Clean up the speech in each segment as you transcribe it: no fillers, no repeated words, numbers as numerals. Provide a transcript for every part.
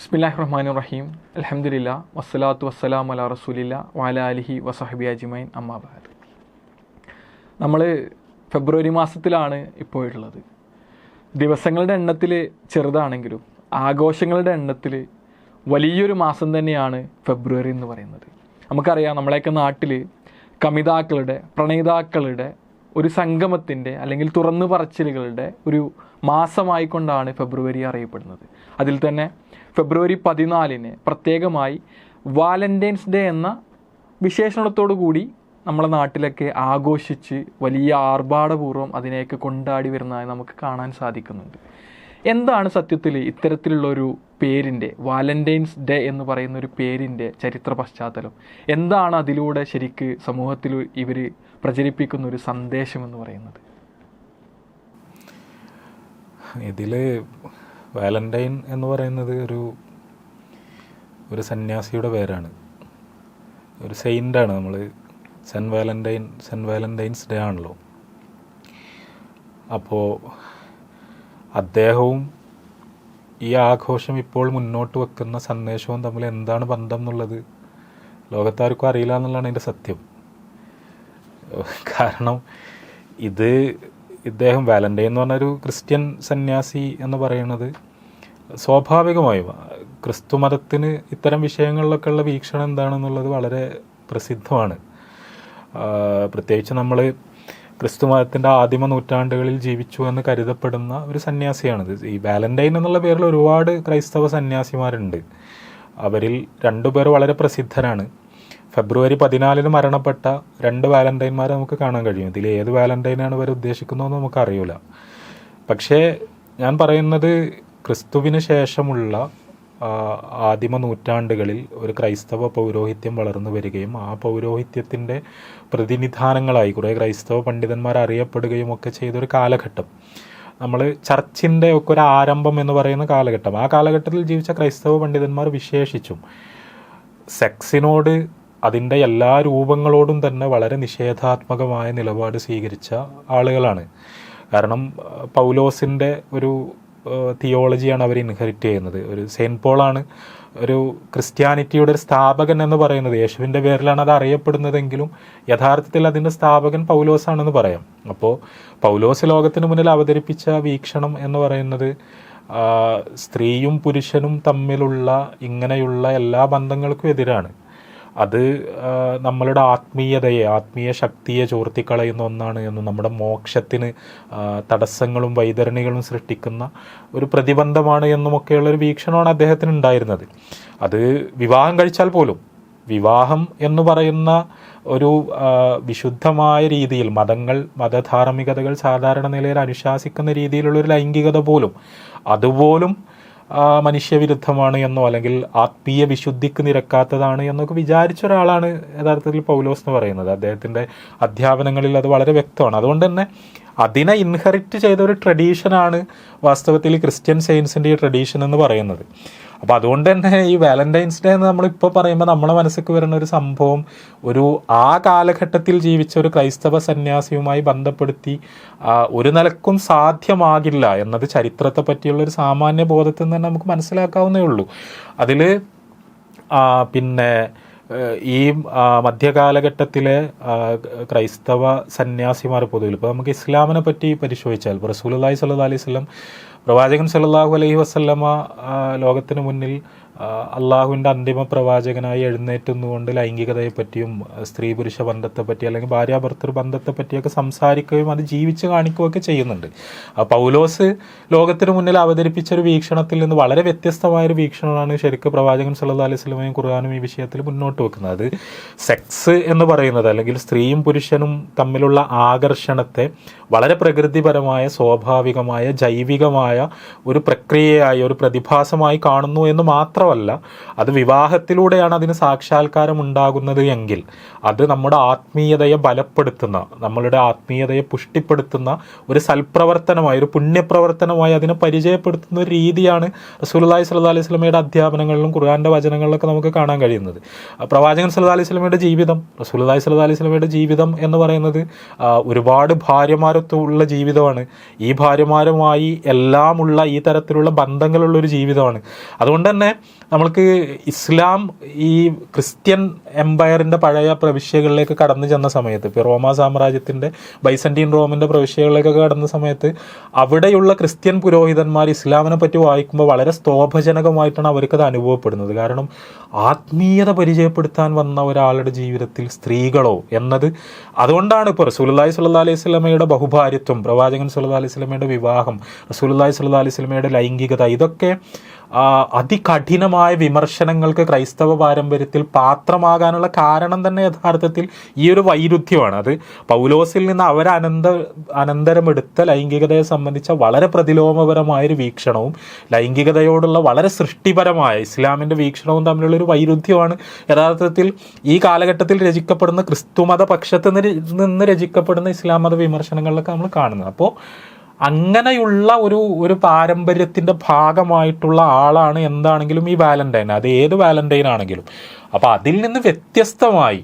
ബിസ്മില്ലാഹിർ റഹ്മാനിർ റഹീം. അൽഹംദുലില്ലാ വസ്സലാത്തു വസ്സലാമു അലാ റസൂലില്ലാ വഅലാ ആലിഹി വസഹ്ബിഹി അജ്മഈൻ. അമ്മാ ബഅദ്. നമ്മൾ ഫെബ്രുവരി മാസത്തിലാണ് ഇപ്പോൾ ഉള്ളത്. ദിവസങ്ങളുടെ എണ്ണത്തിൽ ചെറുതാണെങ്കിലും ആഘോഷങ്ങളുടെ എണ്ണത്തിൽ വലിയൊരു മാസം തന്നെയാണ് ഫെബ്രുവരി എന്ന് പറയുന്നത്. നമുക്കറിയാം, നമ്മളെയൊക്കെ നാട്ടിൽ കമിതാക്കളുടെ, പ്രണയിതാക്കളുടെ ഒരു സംഗമത്തിൻ്റെ അല്ലെങ്കിൽ തുറന്നു പറച്ചിലുകളുടെ ഒരു മാസമായിക്കൊണ്ടാണ് ഫെബ്രുവരി അറിയപ്പെടുന്നത്. അതിൽ തന്നെ ഫെബ്രുവരി 14 പ്രത്യേകമായി വാലന്റൈൻസ് ഡേ എന്ന വിശേഷണത്തോടു കൂടി നമ്മളെ നാട്ടിലൊക്കെ ആഘോഷിച്ച് വലിയ ആർഭാടപൂർവ്വം അതിനെയൊക്കെ കൊണ്ടാടി വരുന്നതായി നമുക്ക് കാണാൻ സാധിക്കുന്നുണ്ട്. എന്താണ് സത്യത്തിൽ ഇത്തരത്തിലുള്ളൊരു പേരിൻ്റെ, വാലന്റൈൻസ് ഡേ എന്ന് പറയുന്ന ഒരു പേരിൻ്റെ ചരിത്ര പശ്ചാത്തലം? എന്താണ് അതിലൂടെ ശരിക്ക് സമൂഹത്തിൽ ഇവർ പ്രചരിപ്പിക്കുന്ന ഒരു സന്ദേശം എന്ന് പറയുന്നത്? ഇതിൽ വാലന്റൈൻ എന്ന് പറയുന്നത് ഒരു സന്യാസിയുടെ പേരാണ്, ഒരു സെയിൻ്റാണ്. നമ്മൾ സെൻറ്റ് വാലന്റൈൻസ് ഡേ ആണല്ലോ. അപ്പോൾ അദ്ദേഹവും ഈ ആഘോഷം ഇപ്പോൾ മുന്നോട്ട് വെക്കുന്ന സന്ദേശവും തമ്മിൽ എന്താണ് ബന്ധം എന്നുള്ളത് ലോകത്താർക്കും അറിയില്ല എന്നുള്ളതാണ് അതിൻ്റെ സത്യം. കാരണം ഇദ്ദേഹം വാലന്റൈൻ എന്ന് പറഞ്ഞൊരു ക്രിസ്ത്യൻ സന്യാസി എന്ന് പറയുന്നത് സ്വാഭാവികമായും ക്രിസ്തു മതത്തിന് ഇത്തരം വിഷയങ്ങളിലൊക്കെ ഉള്ള വീക്ഷണം എന്താണെന്നുള്ളത് വളരെ പ്രസിദ്ധമാണ്. പ്രത്യേകിച്ച് നമ്മൾ ക്രിസ്തു മതത്തിൻ്റെ ആദിമ നൂറ്റാണ്ടുകളിൽ ജീവിച്ചു എന്ന് കരുതപ്പെടുന്ന ഒരു സന്യാസിയാണിത്. ഈ വാലന്റൈൻ എന്നുള്ള പേരിൽ ഒരുപാട് ക്രൈസ്തവ സന്യാസിമാരുണ്ട്. അവരിൽ 2 പേർ വളരെ പ്രസിദ്ധരാണ്. ഫെബ്രുവരി 14 മരണപ്പെട്ട 2 വാലന്റൈന്മാരെ നമുക്ക് കാണാൻ കഴിയും. ഇതിൽ ഏത് വാലന്റൈനാണ് ഇവർ ഉദ്ദേശിക്കുന്നതെന്ന് നമുക്കറിയില്ല. പക്ഷേ ഞാൻ പറയുന്നത്, ക്രിസ്തുവിന് ശേഷമുള്ള ആദിമ നൂറ്റാണ്ടുകളിൽ ഒരു ക്രൈസ്തവ പൗരോഹിത്യം വളർന്നു വരികയും ആ പൗരോഹിത്യത്തിൻ്റെ പ്രതിനിധാനങ്ങളായി കുറേ ക്രൈസ്തവ പണ്ഡിതന്മാർ അറിയപ്പെടുകയും ഒക്കെ ചെയ്തൊരു കാലഘട്ടം, നമ്മൾ ചർച്ചിൻ്റെ ഒക്കെ ഒരു ആരംഭം എന്ന് പറയുന്ന കാലഘട്ടം. ആ കാലഘട്ടത്തിൽ ജീവിച്ച ക്രൈസ്തവ പണ്ഡിതന്മാർ വിശേഷിച്ചും സെക്സിനോട്, അതിൻ്റെ എല്ലാ രൂപങ്ങളോടും തന്നെ വളരെ നിഷേധാത്മകമായ നിലപാട് സ്വീകരിച്ച ആളുകളാണ്. കാരണം പൗലോസിൻ്റെ ഒരു തിയോളജിയാണ് അവർ ഇൻഹെറിറ്റ് ചെയ്യുന്നത്. ഒരു സെയിൻറ്റ് പോളാണ് ഒരു ക്രിസ്ത്യാനിറ്റിയുടെ ഒരു സ്ഥാപകൻ എന്ന് പറയുന്നത്. യേശുവിൻ്റെ പേരിലാണ് അത് അറിയപ്പെടുന്നതെങ്കിലും യഥാർത്ഥത്തിൽ അതിൻ്റെ സ്ഥാപകൻ പൗലോസാണെന്ന് പറയാം. അപ്പോൾ പൗലോസ് ലോകത്തിന് മുന്നിൽ അവതരിപ്പിച്ച വീക്ഷണം എന്ന് പറയുന്നത് സ്ത്രീയും പുരുഷനും തമ്മിലുള്ള ഇങ്ങനെയുള്ള എല്ലാ ബന്ധങ്ങൾക്കും എതിരാണ്. അത് നമ്മളുടെ ആത്മീയ ശക്തിയെ ചോർത്തിക്കളയുന്ന ഒന്നാണ് എന്നും നമ്മുടെ മോക്ഷത്തിന് തടസ്സങ്ങളും വൈതരണികളും സൃഷ്ടിക്കുന്ന ഒരു പ്രതിബന്ധമാണ് എന്നുമൊക്കെയുള്ളൊരു വീക്ഷണമാണ് അദ്ദേഹത്തിന് ഉണ്ടായിരുന്നത്. അത് വിവാഹം കഴിച്ചാൽ പോലും, വിവാഹം എന്ന് പറയുന്ന ഒരു വിശുദ്ധമായ രീതിയിൽ മതധാർമ്മികതകൾ സാധാരണ നിലയിൽ അനുശാസിക്കുന്ന രീതിയിലുള്ളൊരു ലൈംഗികത പോലും, അതുപോലും മനുഷ്യവിരുദ്ധമാണ് എന്നോ അല്ലെങ്കിൽ ആത്മീയ വിശുദ്ധിക്ക് നിരക്കാത്തതാണ് എന്നൊക്കെ വിചാരിച്ച ഒരാളാണ് യഥാർത്ഥത്തിൽ പൗലോസ് എന്ന് പറയുന്നത്. അദ്ദേഹത്തിൻ്റെ അധ്യാപനങ്ങളിൽ അത് വളരെ വ്യക്തമാണ്. അതുകൊണ്ട് തന്നെ അതിനെ ഇൻഹെറിറ്റ് ചെയ്ത ഒരു ട്രഡീഷനാണ് വാസ്തവത്തിൽ ക്രിസ്ത്യൻ സെയിൻസിൻ്റെ ഈ ട്രഡീഷൻ എന്ന് പറയുന്നത്. അപ്പോൾ അതുകൊണ്ട് തന്നെ ഈ വാലന്റൈൻസ് ഡേ എന്ന് നമ്മളിപ്പോൾ പറയുമ്പോൾ നമ്മളെ മനസ്സിലേക്ക് വരുന്ന ഒരു സംഭവം ആ കാലഘട്ടത്തിൽ ജീവിച്ച ഒരു ക്രൈസ്തവ സന്യാസിയുമായി ബന്ധപ്പെടുത്തി ഒരു നിലക്കും സാധ്യമാകില്ല എന്നത് ചരിത്രത്തെ പറ്റിയുള്ള ഒരു സാമാന്യ ബോധത്തിൽ നിന്ന് തന്നെ നമുക്ക് മനസ്സിലാക്കാവുന്നേ ഉള്ളൂ. അതിൽ പിന്നെ ഈ മധ്യകാലഘട്ടത്തിലെ ക്രൈസ്തവ സന്യാസിമാർ പൊതുവിൽ, ഇപ്പോൾ നമുക്ക് ഇസ്ലാമിനെ പറ്റി പരിശോധിച്ചാൽ, ഇപ്പോൾ റസൂലുള്ളാഹി സ്വല്ലല്ലാഹു അലൈഹി വസല്ലം, പ്രവാചകൻ സല്ലല്ലാഹു അലൈഹി വസല്ലമ ലോകത്തിന് മുന്നിൽ അള്ളാഹുവിൻ്റെ അന്തിമ പ്രവാചകനായി എഴുന്നേറ്റുന്നുകൊണ്ട് ലൈംഗികതയെപ്പറ്റിയും സ്ത്രീ പുരുഷ ബന്ധത്തെപ്പറ്റി അല്ലെങ്കിൽ ഭാര്യാഭർത്തൃ ബന്ധത്തെപ്പറ്റിയൊക്കെ സംസാരിക്കുകയും അത് ജീവിച്ച് കാണിക്കുകയൊക്കെ ചെയ്യുന്നുണ്ട്. പൗലോസ് ലോകത്തിന് മുന്നിൽ അവതരിപ്പിച്ച ഒരു വീക്ഷണത്തിൽ നിന്ന് വളരെ വ്യത്യസ്തമായൊരു വീക്ഷണമാണ് ശരിക്കും പ്രവാചകൻ സല്ലല്ലാഹു അലൈഹി വസല്ലമയും ഖുർആനും ഈ വിഷയത്തിൽ മുന്നോട്ട് വെക്കുന്നത്. അത് സെക്സ് എന്ന് പറയുന്നത്, അല്ലെങ്കിൽ സ്ത്രീയും പുരുഷനും തമ്മിലുള്ള ആകർഷണത്തെ വളരെ പ്രകൃതിപരമായ, സ്വാഭാവികമായ, ജൈവികമായ ഒരു പ്രക്രിയയായി, ഒരു പ്രതിഭാസമായി കാണുന്നു എന്ന് മാത്രമല്ല, അത് വിവാഹത്തിലൂടെയാണ് അതിന് സാക്ഷാത്കാരം ഉണ്ടാകുന്നത് എങ്കിൽ അത് നമ്മുടെ ആത്മീയതയെ ബലപ്പെടുത്തുന്ന, നമ്മളുടെ ആത്മീയതയെ പുഷ്ടിപ്പെടുത്തുന്ന ഒരു സൽപ്രവർത്തനമായി, ഒരു പുണ്യപ്രവർത്തനമായി അതിനെ പരിചയപ്പെടുത്തുന്ന ഒരു രീതിയാണ് റസൂലുള്ളാഹി സ്വല്ലല്ലാഹു അലൈഹി വസല്ലമയുടെ അധ്യാപനങ്ങളിലും ഖുർആന്റെ വചനങ്ങളിലൊക്കെ നമുക്ക് കാണാൻ കഴിയുന്നത്. പ്രവാചകൻ സല്ലല്ലാഹു അലൈഹി വസല്ലമയുടെ ജീവിതം, റസൂലുള്ളാഹി സ്വല്ലല്ലാഹു അലൈഹി വസല്ലമയുടെ ജീവിതം എന്ന് പറയുന്നത് ഒരുപാട് ഭാര്യമാരൊത്തുള്ള ജീവിതമാണ്. ഈ ഭാര്യമാരുമായി എല്ലാമുള്ള ഈ തരത്തിലുള്ള ബന്ധങ്ങളുള്ളൊരു ജീവിതമാണ്. അതുകൊണ്ട് തന്നെ നമ്മൾക്ക് ഇസ്ലാം ഈ ക്രിസ്ത്യൻ എംപയറിൻ്റെ പഴയ പ്രവിശ്യകളിലേക്ക് കടന്നു ചെന്ന സമയത്ത്, ഇപ്പോൾ റോമാ സാമ്രാജ്യത്തിൻ്റെ ബൈസന്റീൻ റോമിൻ്റെ പ്രവിശ്യകളിലേക്കൊക്കെ കടന്ന സമയത്ത് അവിടെയുള്ള ക്രിസ്ത്യൻ പുരോഹിതന്മാർ ഇസ്ലാമിനെ പറ്റി വായിക്കുമ്പോൾ വളരെ സ്തോഭജനകമായിട്ടാണ് അവർക്കത് അനുഭവപ്പെടുന്നത്. കാരണം ആത്മീയത പരിചയപ്പെടുത്താൻ വന്ന ഒരാളുടെ ജീവിതത്തിൽ സ്ത്രീകളോ എന്നത്, അതുകൊണ്ടാണ് ഇപ്പോൾ റസൂലുള്ളാഹി സ്വല്ലല്ലാഹി അലൈഹി വസല്ലമയുടെ ബഹുഭാര്യത്വം, പ്രവാചകൻ സ്വല്ലല്ലാഹി അലൈഹി വസല്ലമയുടെ വിവാഹം, റസൂലുള്ളാഹി സ്വല്ലല്ലാഹി അലൈഹി വസല്ലമയുടെ ലൈംഗികത, ഇതൊക്കെ അതികഠിനമായ വിമർശനങ്ങൾക്ക് ക്രൈസ്തവ പാരമ്പര്യത്തിൽ പാത്രമാകാനുള്ള കാരണം തന്നെ യഥാർത്ഥത്തിൽ ഈ ഒരു വൈരുദ്ധ്യമാണ്. അത് പൗലോസിൽ നിന്ന് അനന്തരമെടുത്ത ലൈംഗികതയെ സംബന്ധിച്ച വളരെ പ്രതിലോമപരമായൊരു വീക്ഷണവും ലൈംഗികതയോടുള്ള വളരെ സൃഷ്ടിപരമായ ഇസ്ലാമിൻ്റെ വീക്ഷണവും തമ്മിലുള്ളൊരു വൈരുദ്ധ്യമാണ് യഥാർത്ഥത്തിൽ ഈ കാലഘട്ടത്തിൽ രചിക്കപ്പെടുന്ന ക്രിസ്തുമത പക്ഷത്ത് നിന്ന് രചിക്കപ്പെടുന്ന ഇസ്ലാം മത വിമർശനങ്ങളിലൊക്കെ നമ്മൾ കാണുന്നത്. അപ്പോൾ അങ്ങനെയുള്ള ഒരു പാരമ്പര്യത്തിൻ്റെ ഭാഗമായിട്ടുള്ള ആളാണ് എന്താണെങ്കിലും ഈ വാലന്റൈൻ, അത് ഏത് വാലന്റൈൻ ആണെങ്കിലും. അപ്പോൾ അതിൽ നിന്ന് വ്യത്യസ്തമായി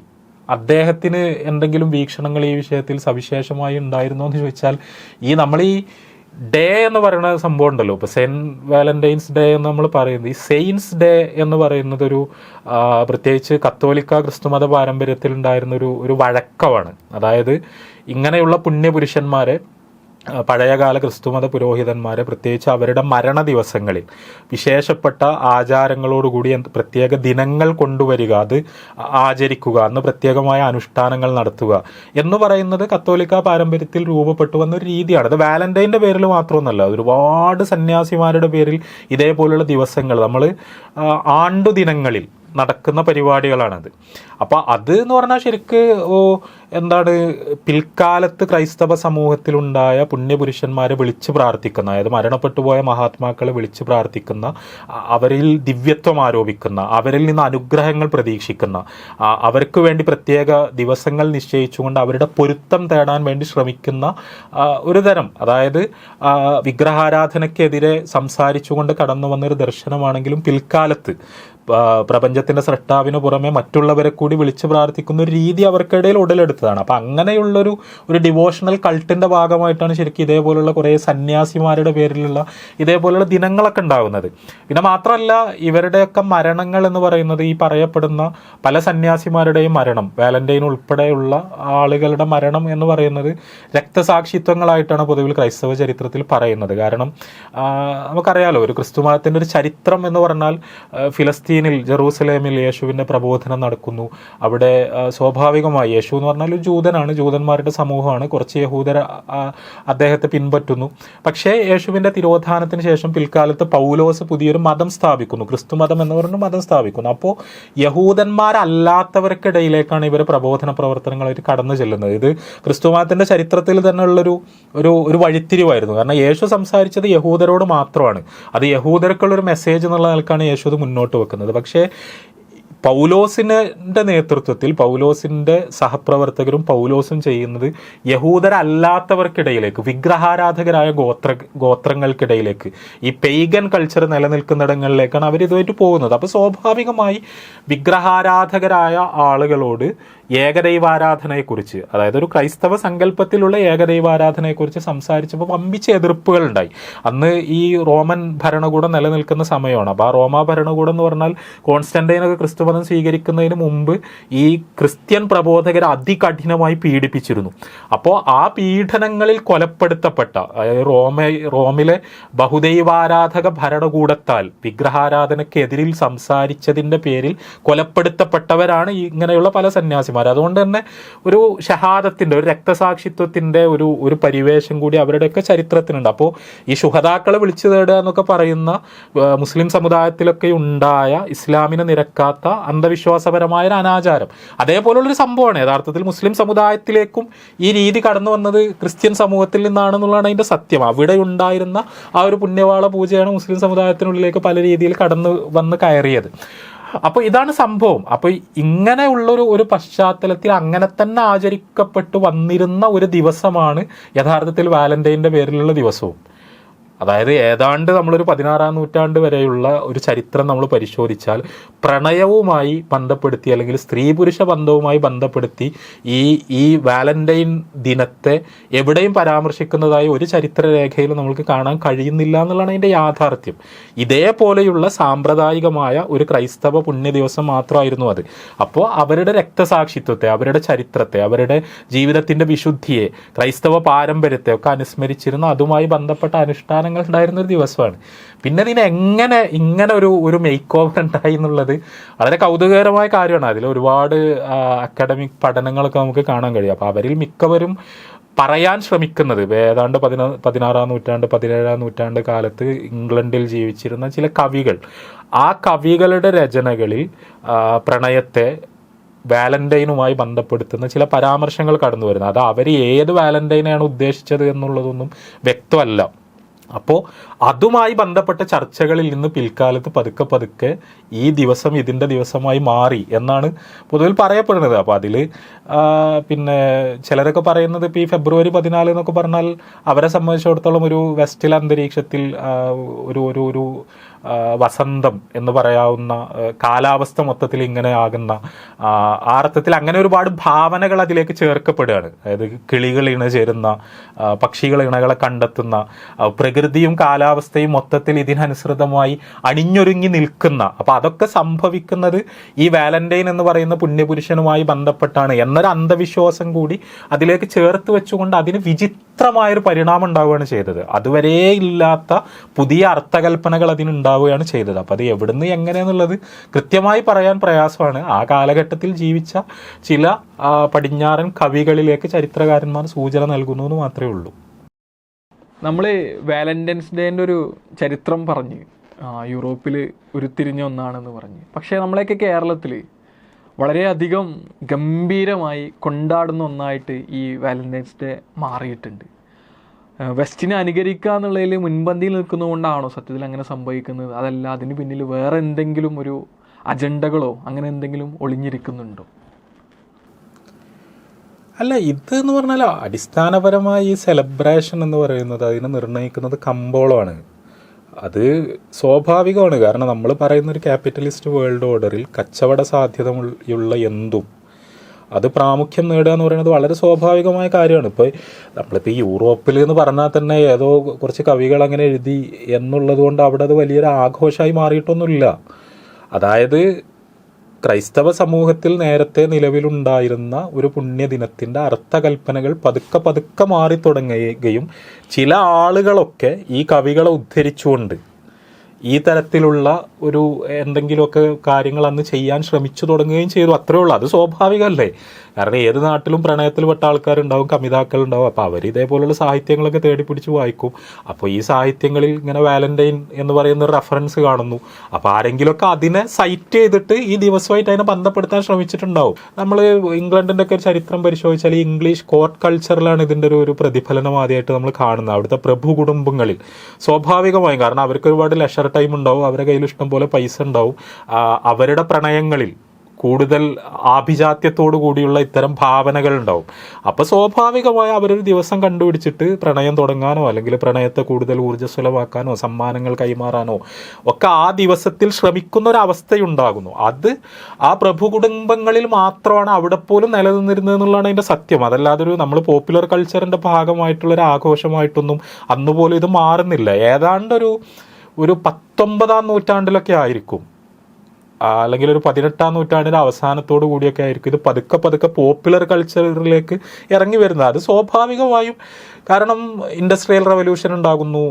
അദ്ദേഹത്തിന് എന്തെങ്കിലും വീക്ഷണങ്ങൾ ഈ വിഷയത്തിൽ സവിശേഷമായി ഉണ്ടായിരുന്നോ എന്ന് ചോദിച്ചാൽ, നമ്മൾ ഈ ഡേ എന്ന് പറയുന്ന സംഭവം ഉണ്ടല്ലോ, ഇപ്പോൾ സെയിൻറ്റ് വാലന്റൈൻസ് ഡേ എന്ന് നമ്മൾ പറയുന്നത്, ഈ സെയിൻസ് ഡേ എന്ന് പറയുന്നത് പ്രത്യേകിച്ച് കത്തോലിക്ക ക്രിസ്തുമത പാരമ്പര്യത്തിൽ ഉണ്ടായിരുന്ന ഒരു വഴക്കമാണ്. അതായത് ഇങ്ങനെയുള്ള പുണ്യപുരുഷന്മാരെ, പഴയകാല ക്രിസ്തുമത പുരോഹിതന്മാരെ പ്രത്യേകിച്ച് അവരുടെ മരണ ദിവസങ്ങളിൽ വിശേഷപ്പെട്ട ആചാരങ്ങളോടുകൂടി പ്രത്യേക ദിനങ്ങൾ കൊണ്ടുവരിക, അത് ആചരിക്കുക, അന്ന് പ്രത്യേകമായ അനുഷ്ഠാനങ്ങൾ നടത്തുക എന്ന് പറയുന്നത് കത്തോലിക്ക പാരമ്പര്യത്തിൽ രൂപപ്പെട്ടു വന്നൊരു രീതിയാണ്. അത് വാലന്റൈൻ്റെ പേരിൽ മാത്രമൊന്നുമല്ല, ഒരുപാട് സന്യാസിമാരുടെ പേരിൽ ഇതേപോലുള്ള ദിവസങ്ങൾ നമ്മൾ ആണ്ടുദിനങ്ങളിൽ നടക്കുന്ന പരിപാടികളാണത്. അപ്പോൾ അത് എന്ന് പറഞ്ഞാൽ ശരിക്ക് പിൽക്കാലത്ത് ക്രൈസ്തവ സമൂഹത്തിലുണ്ടായ പുണ്യപുരുഷന്മാരെ വിളിച്ച് പ്രാർത്ഥിക്കുന്ന, അതായത് മരണപ്പെട്ടു പോയ മഹാത്മാക്കളെ വിളിച്ച് പ്രാർത്ഥിക്കുന്ന, അവരിൽ ദിവ്യത്വം ആരോപിക്കുന്ന, അവരിൽ നിന്ന് അനുഗ്രഹങ്ങൾ പ്രതീക്ഷിക്കുന്ന, അവർക്ക് വേണ്ടി പ്രത്യേക ദിവസങ്ങൾ നിശ്ചയിച്ചുകൊണ്ട് അവരുടെ പൊരുത്തം തേടാൻ വേണ്ടി ശ്രമിക്കുന്ന ഒരു തരം, അതായത് വിഗ്രഹാരാധനയ്ക്കെതിരെ സംസാരിച്ചുകൊണ്ട് കടന്നു വന്നൊരു ദർശനമാണെങ്കിലും പിൽക്കാലത്ത് പ്രപഞ്ചത്തിൻ്റെ സൃഷ്ടാവിന് പുറമെ മറ്റുള്ളവരെ കൂടി വിളിച്ച് പ്രാർത്ഥിക്കുന്ന ഒരു രീതി അവർക്കിടയിൽ ഉടലെടുത്തതാണ്. അപ്പം അങ്ങനെയുള്ളൊരു ഡിവോഷണൽ കൾട്ടിൻ്റെ ഭാഗമായിട്ടാണ് ശരിക്കും ഇതേപോലുള്ള കുറേ സന്യാസിമാരുടെ പേരിലുള്ള ഇതേപോലുള്ള ദിനങ്ങളൊക്കെ ഉണ്ടാകുന്നത്. പിന്നെ മാത്രമല്ല, ഇവരുടെയൊക്കെ മരണങ്ങൾ എന്ന് പറയുന്നത്, ഈ പറയപ്പെടുന്ന പല സന്യാസിമാരുടെയും മരണം, വാലന്റൈൻ ഉൾപ്പെടെയുള്ള ആളുകളുടെ മരണം എന്ന് പറയുന്നത് രക്തസാക്ഷിത്വങ്ങളായിട്ടാണ് പൊതുവിൽ ക്രൈസ്തവ ചരിത്രത്തിൽ പറയുന്നത്. കാരണം നമുക്കറിയാലോ, ഒരു ക്രിസ്തുമതത്തിൻ്റെ ഒരു ചരിത്രം എന്ന് പറഞ്ഞാൽ, ഫിലസ്തീനിൽ ജെറൂസലേമിൽ യേശുവിൻ്റെ പ്രബോധനം നടക്കുന്നു. അവിടെ സ്വാഭാവികമായി യേശു എന്ന് പറഞ്ഞാൽ ഒരു ജൂതനാണ്, ജൂതന്മാരുടെ സമൂഹമാണ്, കുറച്ച് യഹൂദർ അദ്ദേഹത്തെ പിൻപറ്റുന്നു. പക്ഷേ യേശുവിൻ്റെ തിരോധാനത്തിന് ശേഷം പിൽക്കാലത്ത് പൗലോസ് പുതിയൊരു മതം സ്ഥാപിക്കുന്നു, ക്രിസ്തുമതം എന്ന് പറഞ്ഞ മതം സ്ഥാപിക്കുന്നു. അപ്പോൾ യഹൂദന്മാരല്ലാത്തവർക്കിടയിലേക്കാണ് ഇവർ പ്രബോധന പ്രവർത്തനങ്ങളായിട്ട് കടന്നു ചെല്ലുന്നത്. ഇത് ക്രിസ്തുമതത്തിൻ്റെ ചരിത്രത്തിൽ തന്നെ ഉള്ളൊരു വഴിത്തിരിവായിരുന്നു. കാരണം യേശു സംസാരിച്ചത് യഹൂദരോട് മാത്രമാണ്, അത് യഹൂദർക്കുള്ളൊരു മെസ്സേജ് എന്നുള്ള നിലക്കാണ് യേശു അത് മുന്നോട്ട് വെക്കുന്നത്. പക്ഷേ പൗലോസിൻ്റെ നേതൃത്വത്തിൽ പൗലോസിൻ്റെ സഹപ്രവർത്തകരും പൗലോസും ചെയ്യുന്നത് യഹൂദരല്ലാത്തവർക്കിടയിലേക്ക്, വിഗ്രഹാരാധകരായ ഗോത്രങ്ങൾക്കിടയിലേക്ക്, ഈ പെയ്ഗൻ കൾച്ചർ നിലനിൽക്കുന്നിടങ്ങളിലേക്കാണ് അവരിതുമായിട്ട് പോകുന്നത്. അപ്പോൾ സ്വാഭാവികമായി വിഗ്രഹാരാധകരായ ആളുകളോട് ഏകദൈവാരാധനയെക്കുറിച്ച്, അതായത് ഒരു ക്രൈസ്തവ സങ്കല്പത്തിലുള്ള ഏകദൈവാരാധനയെക്കുറിച്ച് സംസാരിച്ചപ്പോൾ വമ്പിച്ച എതിർപ്പുകൾ ഉണ്ടായി. അന്ന് ഈ റോമൻ ഭരണകൂടം നിലനിൽക്കുന്ന സമയമാണ്. അപ്പോൾ ആ റോമാ ഭരണകൂടം എന്ന് പറഞ്ഞാൽ കോൺസ്റ്റന്റൈനൊക്കെ ക്രിസ്തുമതം സ്വീകരിക്കുന്നതിന് മുമ്പ് ഈ ക്രിസ്ത്യൻ പ്രബോധകരെ അതികഠിനമായി പീഡിപ്പിച്ചിരുന്നു. അപ്പോൾ ആ പീഡനങ്ങളിൽ കൊലപ്പെടുത്തപ്പെട്ട, അതായത് റോമിലെ ബഹുദൈവാരാധക ഭരണകൂടത്താൽ വിഗ്രഹാരാധനക്കെതിരിൽ സംസാരിച്ചതിൻ്റെ പേരിൽ കൊലപ്പെടുത്തപ്പെട്ടവരാണ് ഇങ്ങനെയുള്ള പല സന്യാസിമാർ. അതുകൊണ്ട് തന്നെ ഒരു ഷഹാദത്തിൻ്റെ, ഒരു രക്തസാക്ഷിത്വത്തിൻ്റെ ഒരു പരിവേഷം കൂടി അവരുടെയൊക്കെ ചരിത്രത്തിനുണ്ട്. അപ്പോൾ ഈ ശുഹദാക്കളെ വിളിച്ചു തേടുക എന്നൊക്കെ പറയുന്ന മുസ്ലിം സമുദായത്തിലൊക്കെ ഉണ്ടായ ഇസ്ലാമിന് നിരക്കാത്ത അന്ധവിശ്വാസപരമായ ഒരു അനാചാരം, അതേപോലുള്ളൊരു സംഭവമാണ് യഥാർത്ഥത്തിൽ മുസ്ലിം സമുദായത്തിലേക്കും ഈ രീതി കടന്നു വന്നത് ക്രിസ്ത്യൻ സമൂഹത്തിൽ നിന്നാണെന്നുള്ളതാണ് അതിൻ്റെ സത്യം. അവിടെ ഉണ്ടായിരുന്ന ആ ഒരു പുണ്യവാള പൂജയാണ് മുസ്ലിം സമുദായത്തിനുള്ളിലേക്ക് പല രീതിയിൽ കടന്നു വന്ന് കയറിയത്. അപ്പോൾ ഇതാണ് സംഭവം. അപ്പോൾ ഇങ്ങനെയുള്ളൊരു പശ്ചാത്തലത്തിൽ അങ്ങനെ തന്നെ ആചരിക്കപ്പെട്ടു വന്നിരുന്ന ഒരു ദിവസമാണ് യഥാർത്ഥത്തിൽ വാലന്റൈൻ്റെ പേരിലുള്ള ദിവസവും. അതായത് ഏതാണ്ട് നമ്മളൊരു 16-ാം നൂറ്റാണ്ട് വരെയുള്ള ഒരു ചരിത്രം നമ്മൾ പരിശോധിച്ചാൽ പ്രണയവുമായി ബന്ധപ്പെടുത്തി അല്ലെങ്കിൽ സ്ത്രീ പുരുഷ ബന്ധവുമായി ബന്ധപ്പെടുത്തി ഈ വാലന്റൈൻ ദിനത്തെ എവിടെയും പരാമർശിക്കുന്നതായി ഒരു ചരിത്രരേഖയിലും നമുക്ക് കാണാൻ കഴിയുന്നില്ല എന്നുള്ളതാണ് അതിൻ്റെ യാഥാർത്ഥ്യം. ഇതേപോലെയുള്ള സാമ്പ്രദായികമായ ഒരു ക്രൈസ്തവ പുണ്യ ദിവസം മാത്രമായിരുന്നു അത്. അപ്പോൾ അവരുടെ രക്തസാക്ഷിത്വത്തെ, അവരുടെ ചരിത്രത്തെ, അവരുടെ ജീവിതത്തിൻ്റെ വിശുദ്ധിയെ, ക്രൈസ്തവ പാരമ്പര്യത്തെ ഒക്കെ അനുസ്മരിച്ചിരുന്ന അതുമായി ബന്ധപ്പെട്ട അനുഷ്ഠാനങ്ങൾ ഉണ്ടായിരുന്ന ഒരു ദിവസമാണ്. പിന്നെ ഇതിന് എങ്ങനെ ഇങ്ങനെ ഒരു മേക്ക് ഓവർ ഉണ്ടായി എന്നുള്ളത് വളരെ കൗതുകകരമായ കാര്യമാണ്. അതിൽ ഒരുപാട് അക്കാഡമിക് പഠനങ്ങളൊക്കെ നമുക്ക് കാണാൻ കഴിയും. അപ്പോൾ അവരിൽ മിക്കവരും പറയാൻ ശ്രമിക്കുന്നത് ഏതാണ്ട് 16-ാം നൂറ്റാണ്ട് 17-ാം നൂറ്റാണ്ട് കാലത്ത് ഇംഗ്ലണ്ടിൽ ജീവിച്ചിരുന്ന ചില കവികൾ, ആ കവികളുടെ രചനകളിൽ പ്രണയത്തെ വാലന്റൈനുമായി ബന്ധപ്പെടുത്തുന്ന ചില പരാമർശങ്ങൾ കടന്നു വരുന്നത്. അത് അവർ ഏത് വാലന്റൈനാണ് ഉദ്ദേശിച്ചത് എന്നുള്ളതൊന്നും വ്യക്തമല്ല. അപ്പോൾ അതുമായി ബന്ധപ്പെട്ട ചർച്ചകളിൽ നിന്ന് പിൽക്കാലത്ത് പതുക്കെ പതുക്കെ ഈ ദിവസം ഇതിൻ്റെ ദിവസമായി മാറി എന്നാണ് പൊതുവിൽ പറയപ്പെടുന്നത്. അപ്പോൾ അതിൽ പിന്നെ ചിലരൊക്കെ പറയുന്നത് ഇപ്പോൾ ഈ ഫെബ്രുവരി 14 എന്നൊക്കെ പറഞ്ഞാൽ അവരെ സംബന്ധിച്ചിടത്തോളം ഒരു വെസ്റ്റിൽ അന്തരീക്ഷത്തിൽ ഒരു വസന്തം എന്ന് പറയാവുന്ന കാലാവസ്ഥ മൊത്തത്തിൽ ഇങ്ങനെ ആകുന്ന ആ അർത്ഥത്തിൽ അങ്ങനെ ഒരുപാട് ഭാവനകൾ അതിലേക്ക് ചേർക്കപ്പെടുകയാണ്. അതായത് കിളികൾ ഇണചേരുന്ന, പക്ഷികൾ ഇണകളെ കണ്ടെത്തുന്ന, പ്രകൃതിയും കാലാവസ്ഥയും മൊത്തത്തിൽ ഇതിനനുസൃതമായി അണിഞ്ഞൊരുങ്ങി നിൽക്കുന്ന, അപ്പോൾ അതൊക്കെ സംഭവിക്കുന്നത് ഈ വാലന്റൈൻ എന്ന് പറയുന്ന പുണ്യപുരുഷനുമായി ബന്ധപ്പെട്ടാണ് എന്നൊരു അന്ധവിശ്വാസം കൂടി അതിലേക്ക് ചേർത്ത് വെച്ചുകൊണ്ട് അതിന് വിചിത്രമായൊരു പരിണാമം ഉണ്ടാവുകയാണ് ചെയ്തത്. അതുവരെ ഇല്ലാത്ത പുതിയ അർത്ഥകൽപ്പനകൾ അതിനുണ്ടാവുകയാണ് ചെയ്തത്. അപ്പോൾ അത് എവിടുന്ന് എങ്ങനെയെന്നുള്ളത് കൃത്യമായി പറയാൻ പ്രയാസമാണ്. ആ കാലഘട്ടത്തിൽ ജീവിച്ച ചില പടിഞ്ഞാറൻ കവികളിലേക്ക് ചരിത്രകാരന്മാർ സൂചന നൽകുന്നു എന്ന് മാത്രമേ ഉള്ളൂ. നമ്മൾ വാലന്റൈൻസ് ഡേൻ്റെ ഒരു ചരിത്രം പറഞ്ഞ് യൂറോപ്പിൽ ഉരുത്തിരിഞ്ഞ ഒന്നാണെന്ന് പറഞ്ഞ്, പക്ഷേ നമ്മളെയൊക്കെ കേരളത്തിൽ വളരെയധികം ഗംഭീരമായി കൊണ്ടാടുന്ന ഒന്നായിട്ട് ഈ വാലന്റൈൻസ് ഡേ മാറിയിട്ടുണ്ട്. വെസ്റ്റിനെ അനുകരിക്കുക എന്നുള്ളതിൽ മുൻപന്തിയിൽ നിൽക്കുന്നതുകൊണ്ടാണോ സത്യത്തിൽ അങ്ങനെ സംഭവിക്കുന്നത്? അതല്ല അതിന് പിന്നിൽ വേറെ എന്തെങ്കിലും ഒരു അജണ്ടകളോ അങ്ങനെ എന്തെങ്കിലും ഒളിഞ്ഞിരിക്കുന്നുണ്ടോ? അല്ല, ഇത് എന്ന് പറഞ്ഞാൽ അടിസ്ഥാനപരമായി ഈ സെലിബ്രേഷൻ എന്ന് പറയുന്നത് അതിനെ നിർണ്ണയിക്കുന്നത് കമ്പോളമാണ്. അത് സ്വാഭാവികമാണ്. കാരണം നമ്മൾ പറയുന്ന ഒരു ക്യാപിറ്റലിസ്റ്റ് വേൾഡ് ഓർഡറിൽ കച്ചവട സാധ്യതയുള്ള എന്തും അത് പ്രാമുഖ്യം നേടുക എന്ന് പറയുന്നത് വളരെ സ്വാഭാവികമായ കാര്യമാണ്. നമ്മളിപ്പോൾ ഈ യൂറോപ്പിൽ എന്ന് പറഞ്ഞാൽ തന്നെ ഏതോ കുറച്ച് കവികൾ അങ്ങനെ എഴുതി എന്നുള്ളത് കൊണ്ട് അവിടെ അത് വലിയൊരു ആഘോഷമായി മാറിയിട്ടൊന്നുമില്ല. അതായത് ക്രൈസ്തവ സമൂഹത്തിൽ നേരത്തെ നിലവിലുണ്ടായിരുന്ന ഒരു പുണ്യദിനത്തിൻ്റെ അർത്ഥകൽപ്പനകൾ പതുക്കെ പതുക്കെ മാറി തുടങ്ങുകയും ചില ആളുകളൊക്കെ ഈ കവികളെ ഉദ്ധരിച്ചുകൊണ്ട് ഈ തരത്തിലുള്ള ഒരു എന്തെങ്കിലുമൊക്കെ കാര്യങ്ങൾ അന്ന് ചെയ്യാൻ ശ്രമിച്ചു തുടങ്ങുകയും ചെയ്തു. അത്രേ ഉള്ളൂ. അത് സ്വാഭാവികമല്ലേ? കാരണം ഏത് നാട്ടിലും പ്രണയത്തിൽ പെട്ട ആൾക്കാരുണ്ടാവും, കമിതാക്കളുണ്ടാവും. അപ്പോൾ അവർ ഇതേപോലുള്ള സാഹിത്യങ്ങളൊക്കെ തേടിപ്പിടിച്ച് വായിക്കും. അപ്പോൾ ഈ സാഹിത്യങ്ങളിൽ ഇങ്ങനെ വാലന്റൈൻ എന്ന് പറയുന്ന ഒരു റെഫറൻസ് കാണുന്നു. അപ്പോൾ ആരെങ്കിലുമൊക്കെ അതിനെ സൈറ്റ് ചെയ്തിട്ട് ഈ ദിവസമായിട്ട് അതിനെ ബന്ധപ്പെടുത്താൻ ശ്രമിച്ചിട്ടുണ്ടാവും. നമ്മൾ ഇംഗ്ലണ്ടിൻ്റെ ഒക്കെ ചരിത്രം പരിശോധിച്ചാൽ ഈ ഇംഗ്ലീഷ് കോർട്ട് കൾച്ചറിലാണ് ഇതിൻ്റെ ഒരു പ്രതിഫലനം ആദ്യമായിട്ട് നമ്മൾ കാണുന്നത്. അവിടുത്തെ പ്രഭു കുടുംബങ്ങളിൽ സ്വാഭാവികമായും, കാരണം അവർക്ക് ഒരുപാട് ലെഷർ ടൈം ഉണ്ടാവും, അവരുടെ കയ്യിൽ ഇഷ്ടം പോലെ പൈസ ഉണ്ടാവും, അവരുടെ പ്രണയങ്ങളിൽ കൂടുതൽ ആഭിജാത്യത്തോടു കൂടിയുള്ള ഇത്തരം ഭാവനകൾ ഉണ്ടാവും. അപ്പോൾ സ്വാഭാവികമായി അവരൊരു ദിവസം കണ്ടുപിടിച്ചിട്ട് പ്രണയം തുടങ്ങാനോ അല്ലെങ്കിൽ പ്രണയത്തെ കൂടുതൽ ഊർജ്ജസ്വലമാക്കാനോ സമ്മാനങ്ങൾ കൈമാറാനോ ഒക്കെ ആ ദിവസത്തിൽ ശ്രമിക്കുന്ന ഒരു അവസ്ഥയുണ്ടാകുന്നു. അത് ആ പ്രഭു കുടുംബങ്ങളിൽ മാത്രമാണ് അവിടെ പോലും നിലനിന്നിരുന്നത് എന്നുള്ളതാണ് അതിൻ്റെ സത്യം. അതല്ലാതൊരു നമ്മൾ പോപ്പുലർ കൾച്ചറിൻ്റെ ഭാഗമായിട്ടുള്ളൊരു ആഘോഷമായിട്ടൊന്നും അന്നുപോലും ഇത് മാറുന്നില്ല. ഏതാണ്ടൊരു 19-ാം നൂറ്റാണ്ടിലൊക്കെ ആയിരിക്കും, അല്ലെങ്കിൽ ഒരു 18-ാം നൂറ്റാണ്ടിൻ്റെ അവസാനത്തോടു കൂടിയൊക്കെ ആയിരിക്കും ഇത് പതുക്കെ പതുക്കെ പോപ്പുലർ കൾച്ചറിലേക്ക് ഇറങ്ങി വരുന്നത്. അത് സ്വാഭാവികമായും, കാരണം ഇൻഡസ്ട്രിയൽ റവല്യൂഷൻ ഉണ്ടാകുന്നു,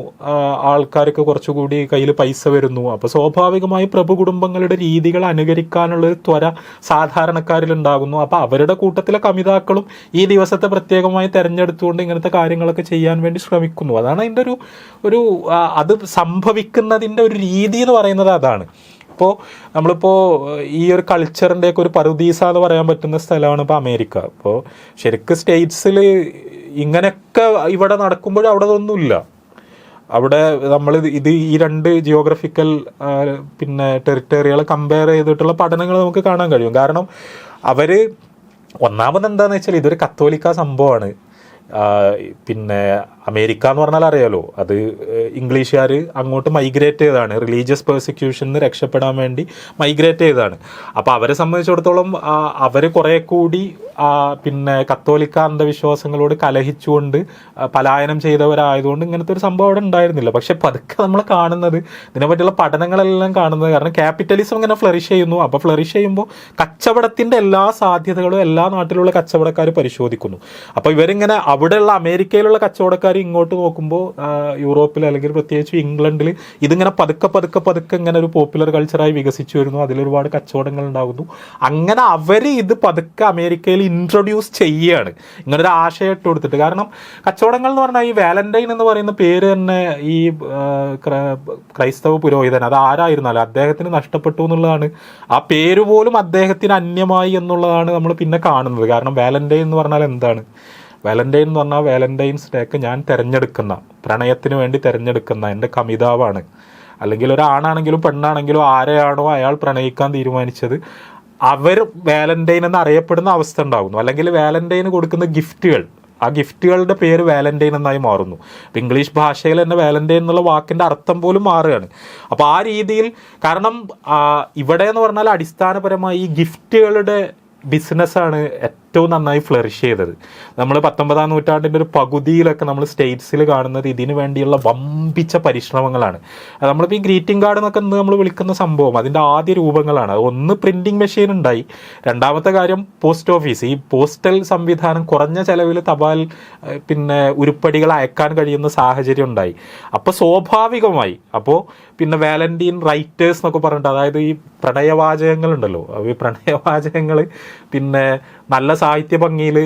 ആൾക്കാർക്ക് കുറച്ചുകൂടി കയ്യിൽ പൈസ വരുന്നു. അപ്പോൾ സ്വാഭാവികമായി പ്രഭു കുടുംബങ്ങളുടെ രീതികൾ അനുകരിക്കാനുള്ളൊരു ത്വര സാധാരണക്കാരിൽ ഉണ്ടാകുന്നു. അപ്പോൾ അവരുടെ കൂട്ടത്തിലെ കമിതാക്കളും ഈ ദിവസത്തെ പ്രത്യേകമായി തിരഞ്ഞെടുത്തുകൊണ്ട് ഇങ്ങനത്തെ കാര്യങ്ങളൊക്കെ ചെയ്യാൻ വേണ്ടി ശ്രമിക്കുന്നു. അതാണ് അതിൻ്റെ ഒരു അത് സംഭവിക്കുന്നതിൻ്റെ ഒരു രീതി എന്ന് പറയുന്നത് അതാണ്. ഇപ്പോൾ നമ്മളിപ്പോൾ ഈ ഒരു കൾച്ചറിൻ്റെയൊക്കെ ഒരു പറുദീസ എന്ന് പറയാൻ പറ്റുന്ന സ്ഥലമാണ് ഇപ്പോൾ അമേരിക്ക. അപ്പോൾ ശരിക്കും സ്റ്റേറ്റ്സിൽ ഇങ്ങനെയൊക്കെ ഇവിടെ നടക്കുമ്പോഴും അവിടെ ഒന്നുമില്ല. അവിടെ നമ്മൾ ഈ രണ്ട് ജിയോഗ്രഫിക്കൽ ടെറിട്ടറികളെ കമ്പയർ ചെയ്തിട്ടുള്ള പഠനങ്ങൾ നമുക്ക് കാണാൻ കഴിയും. കാരണം ഒന്നാമത് എന്താണെന്ന് വെച്ചാൽ ഇതൊരു കത്തോലിക്ക സംഭവമാണ്. അമേരിക്ക എന്ന് പറഞ്ഞാൽ അറിയാലോ, അത് ഇംഗ്ലീഷുകാർ അങ്ങോട്ട് മൈഗ്രേറ്റ് ചെയ്തതാണ്, റിലീജിയസ് പെർസിക്യൂഷനിൽ നിന്ന് രക്ഷപ്പെടാൻ വേണ്ടി മൈഗ്രേറ്റ് ചെയ്തതാണ്. അപ്പോൾ അവരെ സംബന്ധിച്ചിടത്തോളം അവർ കുറേ കൂടി പിന്നെ കത്തോലിക്ക അന്ധവിശ്വാസങ്ങളോട് കലഹിച്ചുകൊണ്ട് പലായനം ചെയ്തവരായതുകൊണ്ട് ഇങ്ങനത്തെ ഒരു സംഭവം അവിടെ ഉണ്ടായിരുന്നില്ല. പക്ഷെ പതുക്കെ നമ്മൾ കാണുന്നത്, ഇതിനെപ്പറ്റിയുള്ള പഠനങ്ങളെല്ലാം കാണുന്നത്, കാരണം ക്യാപിറ്റലിസം ഇങ്ങനെ ഫ്ലറിഷ് ചെയ്യുന്നു. അപ്പോൾ ഫ്ലറിഷ് ചെയ്യുമ്പോൾ കച്ചവടത്തിൻ്റെ എല്ലാ സാധ്യതകളും എല്ലാ നാട്ടിലുള്ള കച്ചവടക്കാർ പരിശോധിക്കുന്നു. അപ്പോൾ ഇവരിങ്ങനെ അവിടെയുള്ള അമേരിക്കയിലുള്ള കച്ചവടക്കാർ ഇങ്ങോട്ട് നോക്കുമ്പോൾ യൂറോപ്പിൽ അല്ലെങ്കിൽ പ്രത്യേകിച്ച് ഇംഗ്ലണ്ടിൽ ഇതിങ്ങനെ പതുക്കെ ഇങ്ങനെ ഒരു പോപ്പുലർ കൾച്ചറായി വികസിച്ചു വരുന്നു. അതിലൊരുപാട് കച്ചവടങ്ങൾ ഉണ്ടാകുന്നു. അങ്ങനെ അവർ ഇത് പതുക്കെ അമേരിക്കയിൽ ഇൻട്രൊഡ്യൂസ് ചെയ്യുകയാണ്, ഇങ്ങനൊരു ആശയം ഇട്ട് കൊടുത്തിട്ട്. കാരണം കച്ചവടങ്ങൾ എന്ന് പറഞ്ഞാൽ ഈ വാലന്റൈൻ എന്ന് പറയുന്ന പേര് തന്നെ ഈ ക്രൈസ്തവ പുരോഹിതൻ, അത് ആരായിരുന്നാലും അദ്ദേഹത്തിന് നഷ്ടപ്പെട്ടു എന്നുള്ളതാണ്. ആ പേര് പോലും അദ്ദേഹത്തിന് അന്യമായി എന്നുള്ളതാണ് നമ്മൾ പിന്നെ കാണുന്നത്. കാരണം വാലന്റൈൻ എന്ന് പറഞ്ഞാൽ എന്താണ്? വാലന്റൈൻ എന്ന് പറഞ്ഞാൽ വാലന്റൈൻസ് ഡേക്ക് ഞാൻ തിരഞ്ഞെടുക്കുന്ന, പ്രണയത്തിന് വേണ്ടി തിരഞ്ഞെടുക്കുന്ന എൻ്റെ കമിതാവാണ്. അല്ലെങ്കിൽ ഒരാണാണെങ്കിലും പെണ്ണാണെങ്കിലും ആരെയാണോ അയാൾ പ്രണയിക്കാൻ തീരുമാനിച്ചത് അവർ വാലന്റൈൻ എന്ന് അറിയപ്പെടുന്ന അവസ്ഥ ഉണ്ടാകുന്നു. അല്ലെങ്കിൽ വാലന്റൈന് കൊടുക്കുന്ന ഗിഫ്റ്റുകൾ, ആ ഗിഫ്റ്റുകളുടെ പേര് വാലന്റൈൻ എന്നായി മാറുന്നു. അപ്പോൾ ഇംഗ്ലീഷ് ഭാഷയിൽ തന്നെ വാലന്റൈൻ എന്നുള്ള വാക്കിൻ്റെ അർത്ഥം പോലും മാറുകയാണ്. അപ്പോൾ ആ രീതിയിൽ, കാരണം ഇവിടെ എന്ന് പറഞ്ഞാൽ അടിസ്ഥാനപരമായി ഈ ഗിഫ്റ്റുകളുടെ ബിസിനസ്സാണ് ഏറ്റവും നന്നായി ഫ്ലറിഷ് ചെയ്തത്. നമ്മൾ 19-ാം നൂറ്റാണ്ടിൻ്റെ ഒരു പകുതിയിലൊക്കെ നമ്മൾ സ്റ്റേറ്റ്സിൽ കാണുന്നത് ഇതിനു വേണ്ടിയുള്ള വമ്പിച്ച പരിശ്രമങ്ങളാണ്. നമ്മളിപ്പോൾ ഈ ഗ്രീറ്റിംഗ് കാർഡ് എന്നൊക്കെ നമ്മൾ വിളിക്കുന്ന സംഭവം അതിൻ്റെ ആദ്യ രൂപങ്ങളാണ്. ഒന്ന് പ്രിൻറ്റിംഗ് മെഷീൻ ഉണ്ടായി, രണ്ടാമത്തെ കാര്യം പോസ്റ്റ് ഓഫീസ്, ഈ പോസ്റ്റൽ സംവിധാനം കുറഞ്ഞ ചിലവിൽ തപാൽ പിന്നെ ഉരുപ്പടികൾ അയക്കാൻ കഴിയുന്ന സാഹചര്യം ഉണ്ടായി. അപ്പോൾ സ്വാഭാവികമായി പിന്നെ വാലന്റൈൻ റൈറ്റേഴ്സ് എന്നൊക്കെ പറഞ്ഞിട്ട്, അതായത് ഈ പ്രണയവാചകങ്ങളുണ്ടല്ലോ, ഈ പ്രണയവാചകങ്ങൾ പിന്നെ നല്ല സാഹിത്യ ഭംഗിയിൽ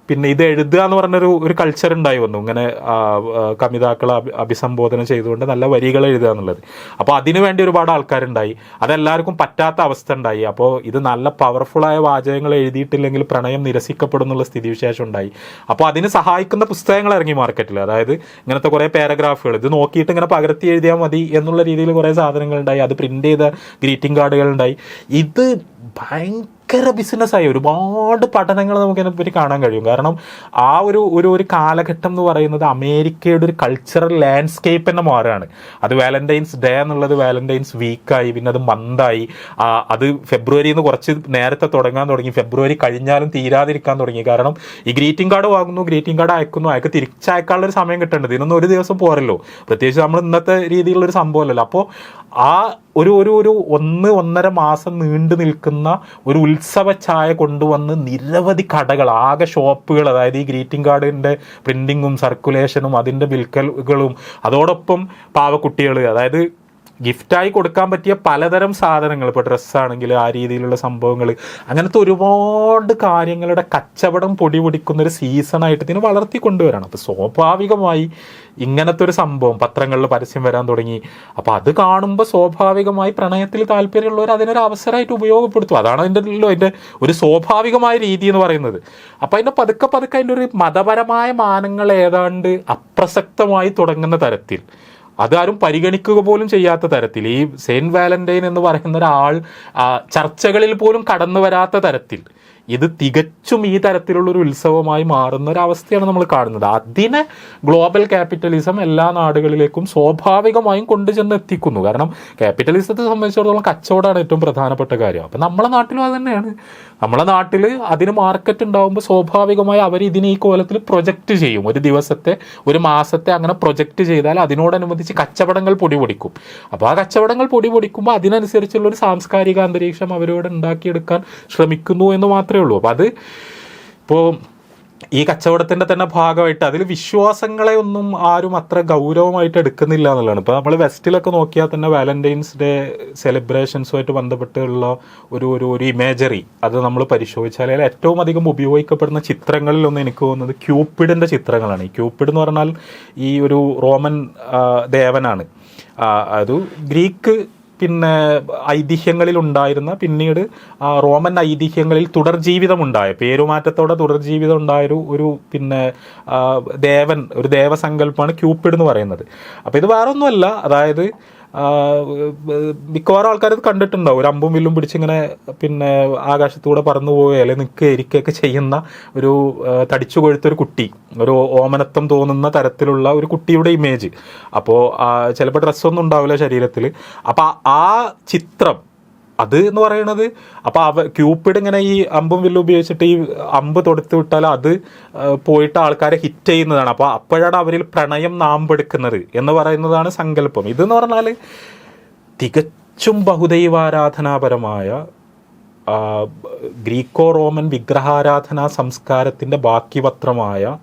പിന്നെ ഇത് എഴുതുക എന്ന് പറഞ്ഞൊരു കൾച്ചർ ഉണ്ടായി വന്നു. ഇങ്ങനെ കമിതാക്കളെ അഭിസംബോധന ചെയ്തുകൊണ്ട് നല്ല വരികൾ എഴുതുക എന്നുള്ളത്. അപ്പോൾ അതിനു വേണ്ടി ഒരുപാട് ആൾക്കാരുണ്ടായി. അതെല്ലാവർക്കും പറ്റാത്ത അവസ്ഥ ഉണ്ടായി. അപ്പോൾ ഇത് നല്ല പവർഫുള്ളായ വാചകങ്ങൾ എഴുതിയിട്ടില്ലെങ്കിൽ പ്രണയം നിരസിക്കപ്പെടുന്നുള്ള സ്ഥിതിവിശേഷം ഉണ്ടായി. അപ്പോൾ അതിന് സഹായിക്കുന്ന പുസ്തകങ്ങൾ ഇറങ്ങി മാർക്കറ്റിൽ. അതായത് ഇങ്ങനത്തെ കുറേ പാരഗ്രാഫുകൾ, ഇത് നോക്കിയിട്ട് ഇങ്ങനെ പകർത്തി എഴുതിയാൽ മതി എന്നുള്ള രീതിയിൽ കുറേ സാധനങ്ങളുണ്ടായി. അത് പ്രിൻ്റ് ചെയ്ത ഗ്രീറ്റിംഗ് കാർഡുകളുണ്ടായി. ഇത് ഭയങ്കര ബിസിനസ്സായി. ഒരുപാട് പഠനങ്ങൾ നമുക്ക് ഇതിനെപ്പറ്റി കാണാൻ കഴിയും. കാരണം ആ ഒരു കാലഘട്ടം എന്ന് പറയുന്നത് അമേരിക്കയുടെ ഒരു കൾച്ചറൽ ലാൻഡ്സ്കേപ്പ് തന്നെ മാറുകയാണ്. അത് വാലന്റൈൻസ് ഡേ എന്നുള്ളത് വാലന്റൈൻസ് വീക്കായി, പിന്നെ അത് മന്തായി. അത് ഫെബ്രുവരിയിൽ നിന്ന് കുറച്ച് നേരത്തെ തുടങ്ങാൻ തുടങ്ങി, ഫെബ്രുവരി കഴിഞ്ഞാലും തീരാതിരിക്കാൻ തുടങ്ങി. കാരണം ഈ ഗ്രീറ്റിംഗ് കാർഡ് വാങ്ങുന്നു, ഗ്രീറ്റിംഗ് കാർഡ് അയക്കുന്നു, അയക്ക് തിരിച്ചയക്കാനുള്ളൊരു സമയം കിട്ടേണ്ടത്. ഇതിനൊന്നും ഒരു ദിവസം പോരല്ലോ, പ്രത്യേകിച്ച് നമ്മൾ ഇന്നത്തെ രീതിയിലുള്ളൊരു സംഭവമല്ലല്ലോ. അപ്പോൾ ആ ഒരു 1-1.5 മാസം നീണ്ടു നിൽക്കുന്ന ഒരു ഉത്സവ ഛായ കൊണ്ടുവന്ന് നിരവധി കടകൾ, ആകെ ഷോപ്പുകൾ, അതായത് ഈ ഗ്രീറ്റിംഗ് കാർഡിൻ്റെ പ്രിൻറ്റിങ്ങും സർക്കുലേഷനും അതിൻ്റെ വിൽക്കലുകളും അതോടൊപ്പം പാവക്കുട്ടികൾ, അതായത് ഗിഫ്റ്റായി കൊടുക്കാൻ പറ്റിയ പലതരം സാധനങ്ങൾ, ഇപ്പോൾ ഡ്രസ്സാണെങ്കിൽ ആ രീതിയിലുള്ള സംഭവങ്ങൾ, അങ്ങനത്തെ ഒരുപാട് കാര്യങ്ങളുടെ കച്ചവടം പൊടിപൊടിക്കുന്നൊരു സീസണായിട്ട് ഇതിന് വളർത്തിക്കൊണ്ടുവരാണ്. അപ്പോൾ സ്വാഭാവികമായി ഇങ്ങനത്തെ ഒരു സംഭവം പത്രങ്ങളിൽ പരസ്യം വരാൻ തുടങ്ങി. അപ്പോൾ അത് കാണുമ്പോൾ സ്വാഭാവികമായി പ്രണയത്തിൽ താല്പര്യമുള്ളവർ അതിനൊരു അവസരമായിട്ട് ഉപയോഗപ്പെടുത്തും. അതാണ് അതിൻ്റെ ഒരു സ്വാഭാവികമായ രീതി എന്ന് പറയുന്നത്. അപ്പോൾ അതിൻ്റെ പതുക്കെ അതിൻ്റെ ഒരു മതപരമായ മാനങ്ങൾ ഏതാണ്ട് അപ്രസക്തമായി തുടങ്ങുന്ന തരത്തിൽ, അതാരും പരിഗണിക്കുക പോലും ചെയ്യാത്ത തരത്തിൽ, ഈ സെയിൻറ്റ് വാലന്റൈൻ എന്ന് പറയുന്ന ഒരാൾ ചർച്ചകളിൽ പോലും കടന്നു വരാത്ത തരത്തിൽ ഇത് തികച്ചും ഈ തരത്തിലുള്ളൊരു ഉത്സവമായി മാറുന്ന ഒരവസ്ഥയാണ് നമ്മൾ കാണുന്നത്. അതിനെ ഗ്ലോബൽ ക്യാപിറ്റലിസം എല്ലാ നാടുകളിലേക്കും സ്വാഭാവികമായും കൊണ്ടുചെന്ന് എത്തിക്കുന്നു. കാരണം ക്യാപിറ്റലിസത്തെ സംബന്ധിച്ചിടത്തോളം കച്ചവടമാണ് ഏറ്റവും പ്രധാനപ്പെട്ട കാര്യം. അപ്പം നമ്മളെ നാട്ടിലും അത് തന്നെയാണ്. നമ്മളെ നാട്ടിൽ അതിന് മാർക്കറ്റ് ഉണ്ടാകുമ്പോൾ സ്വാഭാവികമായി അവർ ഇതിനെ ഈ കോലത്തിൽ പ്രൊജക്റ്റ് ചെയ്യും. ഒരു ദിവസത്തെ, ഒരു മാസത്തെ അങ്ങനെ പ്രൊജക്റ്റ് ചെയ്താൽ അതിനോടനുബന്ധിച്ച് കച്ചവടങ്ങൾ പൊടിപൊടിക്കും. അപ്പോൾ ആ കച്ചവടങ്ങൾ പൊടിപൊടിക്കുമ്പോൾ അതിനനുസരിച്ചുള്ളൊരു സാംസ്കാരിക അന്തരീക്ഷം അവരോട് ഉണ്ടാക്കിയെടുക്കാൻ ശ്രമിക്കുന്നു എന്ന് മാത്രമേ ഉള്ളൂ. അപ്പോൾ അത് ഇപ്പോൾ ഈ കച്ചവടത്തിൻ്റെ തന്നെ ഭാഗമായിട്ട് അതിൽ വിശ്വാസങ്ങളെ ഒന്നും ആരും അത്ര ഗൗരവമായിട്ട് എടുക്കുന്നില്ല എന്നുള്ളതാണ്. ഇപ്പോൾ നമ്മൾ വെസ്റ്റിലൊക്കെ നോക്കിയാൽ തന്നെ വാലന്റൈൻസ് ഡേ സെലിബ്രേഷൻസുമായിട്ട് ബന്ധപ്പെട്ടുള്ള ഒരു ഇമേജറി അത് നമ്മൾ പരിശോധിച്ചാൽ ഏറ്റവും അധികം ഉപയോഗിക്കപ്പെടുന്ന ചിത്രങ്ങളിലൊന്നും എനിക്ക് തോന്നുന്നത് ക്യൂപ്പിഡിൻ്റെ ചിത്രങ്ങളാണ്. ഈ ക്യൂപ്പിഡ് എന്ന് പറഞ്ഞാൽ ഈ ഒരു റോമൻ ദേവനാണ്. അത് ഗ്രീക്ക് പിന്നെ ഐതിഹ്യങ്ങളിൽ ഉണ്ടായിരുന്ന, പിന്നീട് റോമൻ ഐതിഹ്യങ്ങളിൽ തുടർജീവിതമുണ്ടായ, പേരുമാറ്റത്തോടെ തുടർജീവിതം ഉണ്ടായൊരു പിന്നെ ഒരു ദേവസങ്കല്പമാണ് ക്യൂപ്പിഡ് എന്ന് പറയുന്നത്. അപ്പോൾ ഇത് വേറെ ഒന്നുമല്ല, അതായത് മിക്കവാറും ആൾക്കാരത് കണ്ടിട്ടുണ്ടാവും. ഒരു അമ്പും വില്ലും പിടിച്ചിങ്ങനെ പിന്നെ ആകാശത്തൂടെ പറന്നു പോവുകയോ അല്ലെങ്കിൽ നിൽക്കുക ഇരിക്കുകയൊക്കെ ചെയ്യുന്ന ഒരു തടിച്ചു കൊഴുത്തൊരു കുട്ടി, ഒരു ഓമനത്വം തോന്നുന്ന തരത്തിലുള്ള ഒരു കുട്ടിയുടെ ഇമേജ്. അപ്പോൾ ചിലപ്പോൾ ഡ്രസ്സൊന്നും ഉണ്ടാവില്ല ശരീരത്തിൽ. അപ്പോൾ ആ ചിത്രം അത് എന്ന് പറയുന്നത്, അപ്പോൾ ക്യൂപ്പിഡ് ഇങ്ങനെ ഈ അമ്പും വില്ലും ഉപയോഗിച്ചിട്ട് ഈ അമ്പ് തൊടുത്ത് വിട്ടാൽ അത് പോയിട്ട് ആൾക്കാരെ ഹിറ്റ് ചെയ്യുന്നതാണ്. അപ്പോൾ അപ്പോഴാണ് അവരിൽ പ്രണയം നാമ്പെടുക്കുന്നത് എന്ന് പറയുന്നതാണ് സങ്കല്പം. ഇതെന്ന് പറഞ്ഞാൽ തികച്ചും ബഹുദൈവാരാധനാപരമായ ഗ്രീക്കോ റോമൻ വിഗ്രഹാരാധനാ സംസ്കാരത്തിൻ്റെ ബാക്കി പത്രമായ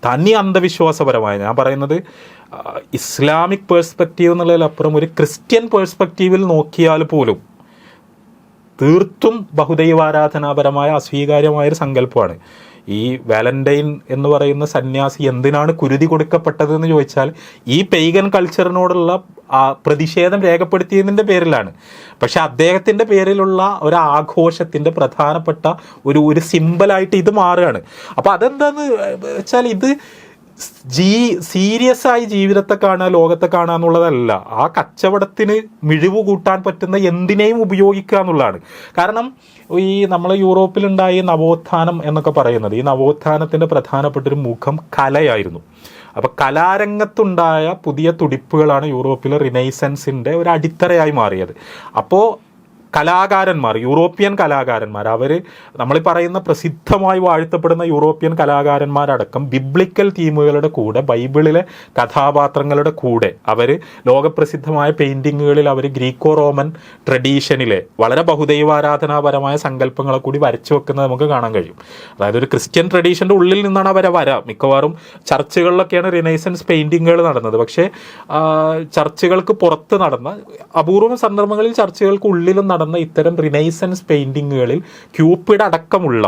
തനി അന്ധവിശ്വാസപരമായ, ഞാൻ പറയുന്നത് ഇസ്ലാമിക് പേഴ്സ്പെക്റ്റീവ് എന്നുള്ളതിലപ്പുറം ഒരു ക്രിസ്ത്യൻ പേഴ്സ്പെക്റ്റീവിൽ നോക്കിയാൽ പോലും തീർത്തും ബഹുദൈവാരാധനാപരമായ അസ്വീകാര്യമായൊരു സങ്കല്പമാണ്. ഈ വാലന്റൈൻ എന്ന് പറയുന്ന സന്യാസി എന്തിനാണ് കുരുതി കൊടുക്കപ്പെട്ടതെന്ന് ചോദിച്ചാൽ ഈ പെയ്ഗൻ കൾച്ചറിനോടുള്ള പ്രതിഷേധം രേഖപ്പെടുത്തിയതിൻ്റെ പേരിലാണ്. പക്ഷെ അദ്ദേഹത്തിൻ്റെ പേരിലുള്ള ഒരു ആഘോഷത്തിൻ്റെ പ്രധാനപ്പെട്ട ഒരു സിമ്പലായിട്ട് ഇത് മാറുകയാണ്. അപ്പോൾ അതെന്താന്ന് വെച്ചാൽ ഇത് സീരിയസ് ആയി ജീവിതത്തെ കാണുക, ലോകത്തെ കാണുക എന്നുള്ളതല്ല. ആ കച്ചവടത്തിന് മിഴിവ് കൂട്ടാൻ പറ്റുന്ന എന്തിനേയും ഉപയോഗിക്കുക എന്നുള്ളതാണ്. കാരണം ഈ നമ്മൾ യൂറോപ്പിലുണ്ടായ നവോത്ഥാനം എന്നൊക്കെ പറയുന്നത്, ഈ നവോത്ഥാനത്തിൻ്റെ പ്രധാനപ്പെട്ടൊരു മുഖം കലയായിരുന്നു. അപ്പോൾ കലാരംഗത്തുണ്ടായ പുതിയ തുടിപ്പുകളാണ് യൂറോപ്പിലെ റിനൈസൻസിൻ്റെ ഒരു അടിത്തറയായി മാറിയത്. അപ്പോൾ കലാകാരന്മാർ, യൂറോപ്യൻ കലാകാരന്മാർ, അവർ നമ്മൾ പറയുന്ന പ്രസിദ്ധമായി വാഴ്ത്തപ്പെടുന്ന യൂറോപ്യൻ കലാകാരന്മാരടക്കം ബിബ്ലിക്കൽ തീമുകളുടെ കൂടെ, ബൈബിളിലെ കഥാപാത്രങ്ങളുടെ കൂടെ അവർ ലോകപ്രസിദ്ധമായ പെയിൻറ്റിങ്ങുകളിൽ അവർ ഗ്രീക്കോ റോമൻ ട്രഡീഷനിലെ വളരെ ബഹുദൈവാരാധനാപരമായ സങ്കല്പങ്ങളെ കൂടി വരച്ചു വെക്കുന്നത് നമുക്ക് കാണാൻ കഴിയും. അതായത് ഒരു ക്രിസ്ത്യൻ ട്രഡീഷൻ്റെ ഉള്ളിൽ നിന്നാണ് അവരെ മിക്കവാറും ചർച്ചുകളിലൊക്കെയാണ് റിനൈസൻസ് പെയിൻറ്റിങ്ങുകൾ നടന്നത്. പക്ഷേ ചർച്ചുകൾക്ക് പുറത്ത് നടന്ന, അപൂർവ സന്ദർഭങ്ങളിൽ ചർച്ചുകൾക്ക് ഉള്ളിലും നടന്ന ഇത്തരം റിനൈസൻസ് പെയിന്റിങ്ങുകളിൽ ക്യൂപ്പിഡ് അടക്കമുള്ള